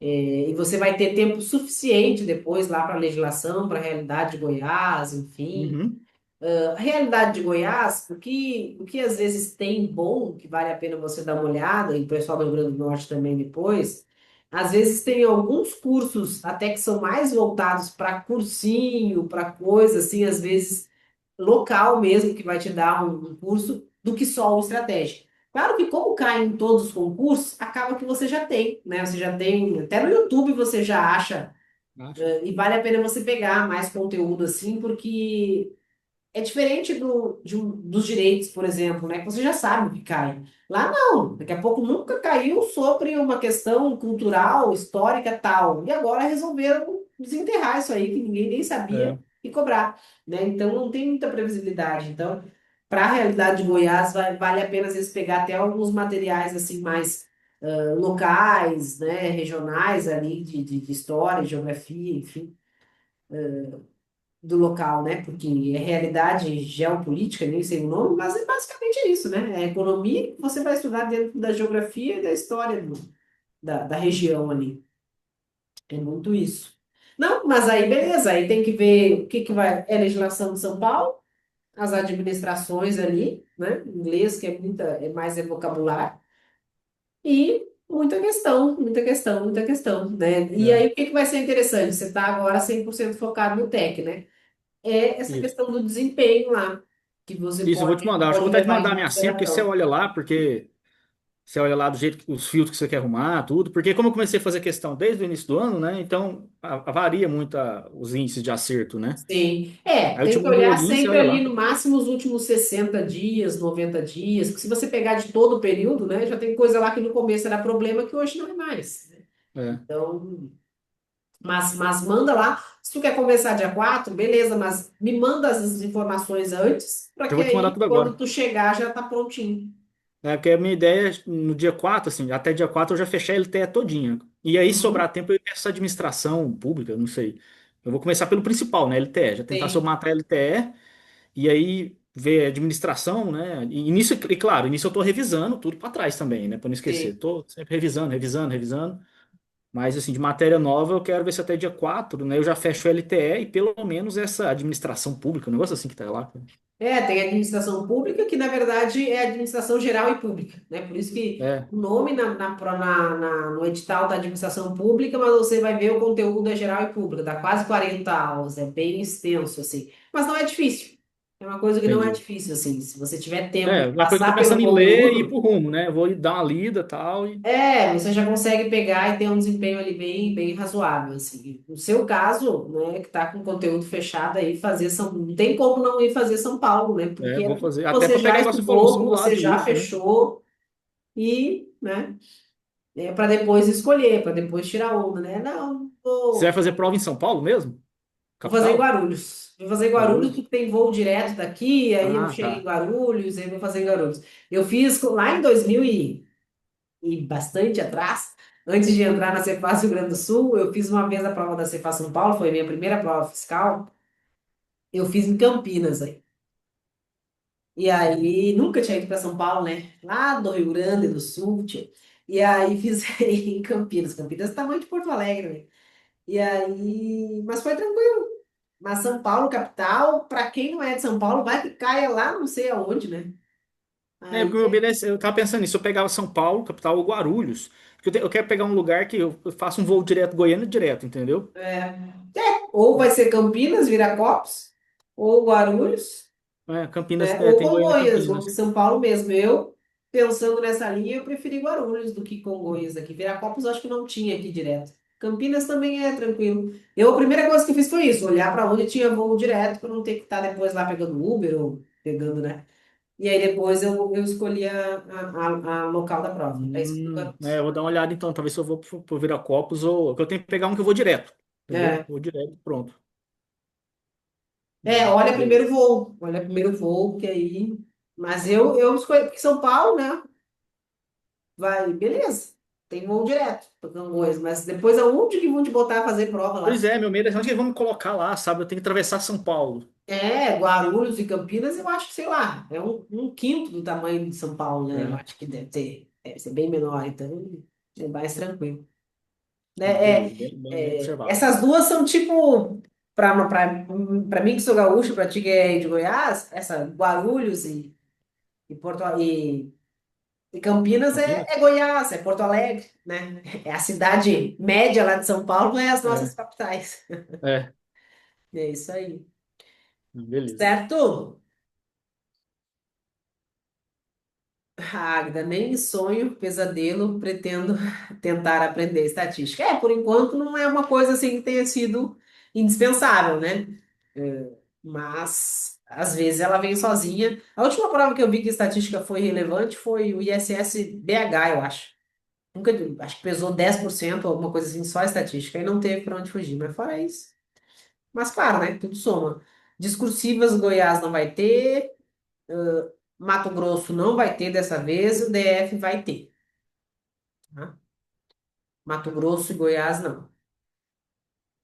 É, e você vai ter tempo suficiente depois lá para legislação, para a realidade de Goiás, enfim. Uhum. A realidade de Goiás, o que às vezes tem bom, que vale a pena você dar uma olhada, e o pessoal do Rio Grande do Norte também depois, às vezes tem alguns cursos até que são mais voltados para cursinho, para coisa assim, às vezes local mesmo, que vai te dar um curso, do que só o estratégia. Claro que como cai em todos os concursos, acaba que você já tem, né? Você já tem, até no YouTube você já acha, Acho. e vale a pena você pegar mais conteúdo assim, porque é diferente dos direitos, por exemplo, né? Que você já sabe o que cai. Lá não, daqui a pouco nunca caiu sobre uma questão cultural, histórica, tal. E agora resolveram desenterrar isso aí, que ninguém nem sabia, É, e cobrar, né? Então não tem muita previsibilidade. Então, para a realidade de Goiás, vale a pena às vezes pegar até alguns materiais assim mais locais, né? Regionais ali, de história, geografia, enfim do local, né? Porque é realidade geopolítica, nem sei o nome, mas é basicamente isso, né? É economia que você vai estudar dentro da geografia e da história da região ali. É muito isso. Não, mas aí beleza, aí tem que ver o que que vai. É legislação de São Paulo, as administrações ali, né? Inglês, que é muita, é vocabulário, e muita questão, muita questão, muita questão, né? E é. aí o que que vai ser interessante? Você está agora 100% focado no tech, né? É essa Isso. questão do desempenho lá, que você Isso, eu vou te mandar. Acho que eu pode vou até te levar em mandar a minha senha, porque você consideração. olha lá, porque você olha lá do jeito que os filtros que você quer arrumar, tudo. Porque como eu comecei a fazer questão desde o início do ano, né? Então varia muito os índices de acerto, né? Sim. É, Aí eu te tem que mando o olhar login, você sempre olha ali lá. no máximo os últimos 60 dias, 90 dias, porque se você pegar de todo o período, né, já tem coisa lá que no começo era problema que hoje não é mais, né? É. Então, mas manda lá. Se tu quer começar dia 4 beleza, mas me manda as informações antes, para Eu que vou te mandar aí, tudo quando agora. tu chegar, já tá prontinho. É, porque a minha ideia é no dia 4 assim, até dia 4 eu já fechei a LTE todinha. E aí, se Uhum. sobrar tempo, eu peço administração pública, não sei. Eu vou começar pelo principal, né? LTE. Já tentar se eu Sim, matar a LTE e aí ver a administração, né? E nisso, e claro, nisso eu tô revisando tudo para trás também, né? Para não esquecer. sim. Tô sempre revisando, revisando, revisando. Mas, assim, de matéria nova, eu quero ver se até dia 4 né? Eu já fecho o LTE e pelo menos essa administração pública, um negócio assim que tá lá. É, tem a administração pública, que na verdade é administração geral e pública, né? Por isso que É, o nome no edital da administração pública, mas você vai ver o conteúdo é geral e pública, dá quase 40 aulas, é bem extenso, assim. Mas não é difícil. É uma coisa que não é entendi. difícil, assim. Se você tiver tempo de É, uma coisa que eu tô passar pelo pensando em ler e ir pro conteúdo, rumo, né? Vou dar uma lida e tal. E... você já consegue pegar e ter um desempenho ali bem, bem razoável, assim. No seu caso, né, que tá com conteúdo fechado aí, não tem como não ir fazer São Paulo, né? É, Porque é vou tudo que fazer. Até você para já pegar, igual você falou, um estudou, que você simulado de já uso, né? fechou e, né, para depois escolher, para depois tirar onda, né? Não, Você vai fazer prova em São Paulo mesmo? vou fazer em Capital? Guarulhos. Vou fazer em Guarulhos Guarulhos? porque tem voo direto daqui, aí eu Ah, chego em tá. Guarulhos, aí vou fazer em Guarulhos. Eu fiz lá em 2000 e bastante atrás, antes de entrar na Cefaz Rio Grande do Sul, eu fiz uma vez a prova da Cefaz São Paulo, foi a minha primeira prova fiscal, eu fiz em Campinas aí. E aí, nunca tinha ido para São Paulo, né? Lá do Rio Grande do Sul, tio. E aí fiz aí em Campinas. Campinas é tamanho de Porto Alegre, né? E aí, mas foi tranquilo. Mas São Paulo, capital, para quem não é de São Paulo, vai que caia lá, não sei aonde, né? É, Aí, porque eu tava pensando nisso, se eu pegava São Paulo, capital, ou Guarulhos, porque eu quero pegar um lugar que eu faço um voo direto Goiânia direto, entendeu? ou vai ser Campinas, Viracopos, ou Guarulhos. É, Campinas, Né? Ou tem Goiânia e Congonhas, Campinas. vamos São Paulo mesmo. Eu, pensando nessa linha, eu preferi Guarulhos do que Congonhas aqui. Viracopos eu acho que não tinha aqui direto. Campinas também é tranquilo. Eu, a primeira coisa que fiz foi isso, olhar para onde tinha voo direto, para não ter que estar depois lá pegando Uber ou pegando, né? E aí depois eu escolhi a local da prova. É isso que eu garanto. Eu vou dar uma olhada então, talvez se eu vou pro Viracopos ou que eu tenho que pegar um que eu vou direto, entendeu? É. Vou direto, pronto. Olha Beleza. primeiro voo. Olha primeiro voo, que aí. Mas eu escolhi, porque São Paulo, né? Vai, beleza. Tem voo direto para Congonhas, mas depois aonde que vão te botar a fazer prova Pois lá? é, meu medo é onde que eles vão me colocar lá, sabe? Eu tenho que atravessar São Paulo. Guarulhos e Campinas, eu acho que, sei lá, é um quinto do tamanho de São Paulo, né? Eu É, acho que deve ser bem menor, então é mais tranquilo. Né? não, beleza, bem observado. Essas duas são tipo, para mim que sou gaúcho, para ti que é de Goiás, essa Guarulhos e Campinas Campinas? é Goiás, é Porto Alegre, né? É a cidade média lá de São Paulo, não é as nossas É, capitais. é, É isso aí. beleza. Certo? Agda, nem em sonho, pesadelo, pretendo tentar aprender estatística. Por enquanto não é uma coisa assim que tenha sido indispensável, né? Mas às vezes ela vem sozinha. A última prova que eu vi que estatística foi relevante foi o ISS BH, eu acho. Nunca, acho que pesou 10% ou alguma coisa assim, só estatística, e não teve para onde fugir. Mas fora isso. Mas claro, né? Tudo soma. Discursivas, Goiás não vai ter, Mato Grosso não vai ter dessa vez, o DF vai ter. Tá? Mato Grosso e Goiás não.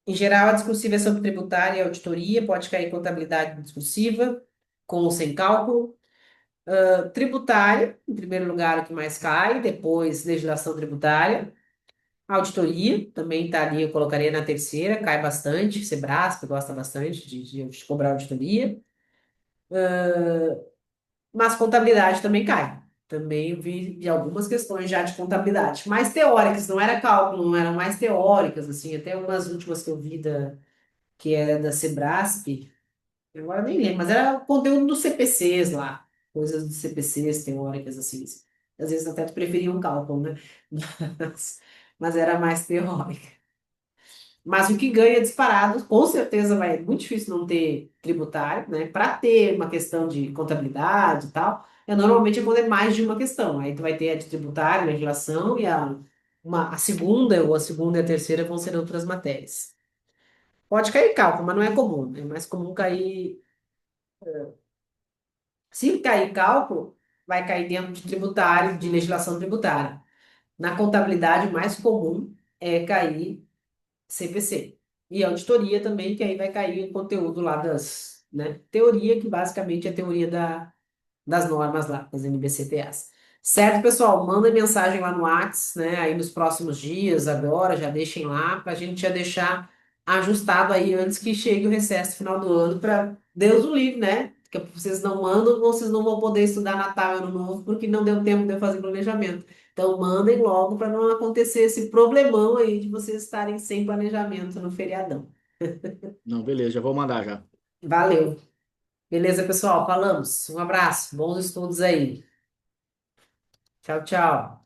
Em geral, a discursiva é sobre tributária e auditoria, pode cair contabilidade discursiva, com ou sem cálculo. Tributária, em primeiro lugar, o que mais cai, depois legislação tributária. Auditoria, também tá ali, eu colocaria na terceira, cai bastante. Sebrasp gosta bastante de cobrar auditoria. Mas contabilidade também cai. Também vi algumas questões já de contabilidade, mais teóricas, não era cálculo, não eram mais teóricas, assim, até umas últimas que eu vi que era da Sebrasp, agora nem lembro, mas era o conteúdo dos CPCs lá, coisas dos CPCs teóricas, assim. Às vezes até tu preferia um cálculo, né? Mas era mais teórica. Mas o que ganha disparado, com certeza vai, é muito difícil não ter tributário, né? Para ter uma questão de contabilidade e tal, normalmente é quando é mais de uma questão. Aí tu vai ter a de tributário, legislação e a segunda, ou a segunda e a terceira vão ser outras matérias. Pode cair cálculo, mas não é comum. É mais comum cair. Se cair cálculo, vai cair dentro de tributário, de legislação tributária. Na contabilidade, o mais comum é cair CPC. E auditoria também, que aí vai cair o conteúdo lá né? Teoria, que basicamente é a teoria das normas lá, das NBCTAs. Certo, pessoal? Manda mensagem lá no Whats, né? Aí nos próximos dias, agora, já deixem lá, para a gente já deixar ajustado aí antes que chegue o recesso final do ano, para Deus o livre, né? Que vocês não mandam, vocês não vão poder estudar Natal e Ano Novo, porque não deu tempo de eu fazer planejamento. Então, mandem logo para não acontecer esse problemão aí de vocês estarem sem planejamento no feriadão. Não, beleza, já vou mandar já. Valeu. Beleza, pessoal? Falamos. Um abraço. Bons estudos aí. Tchau, tchau.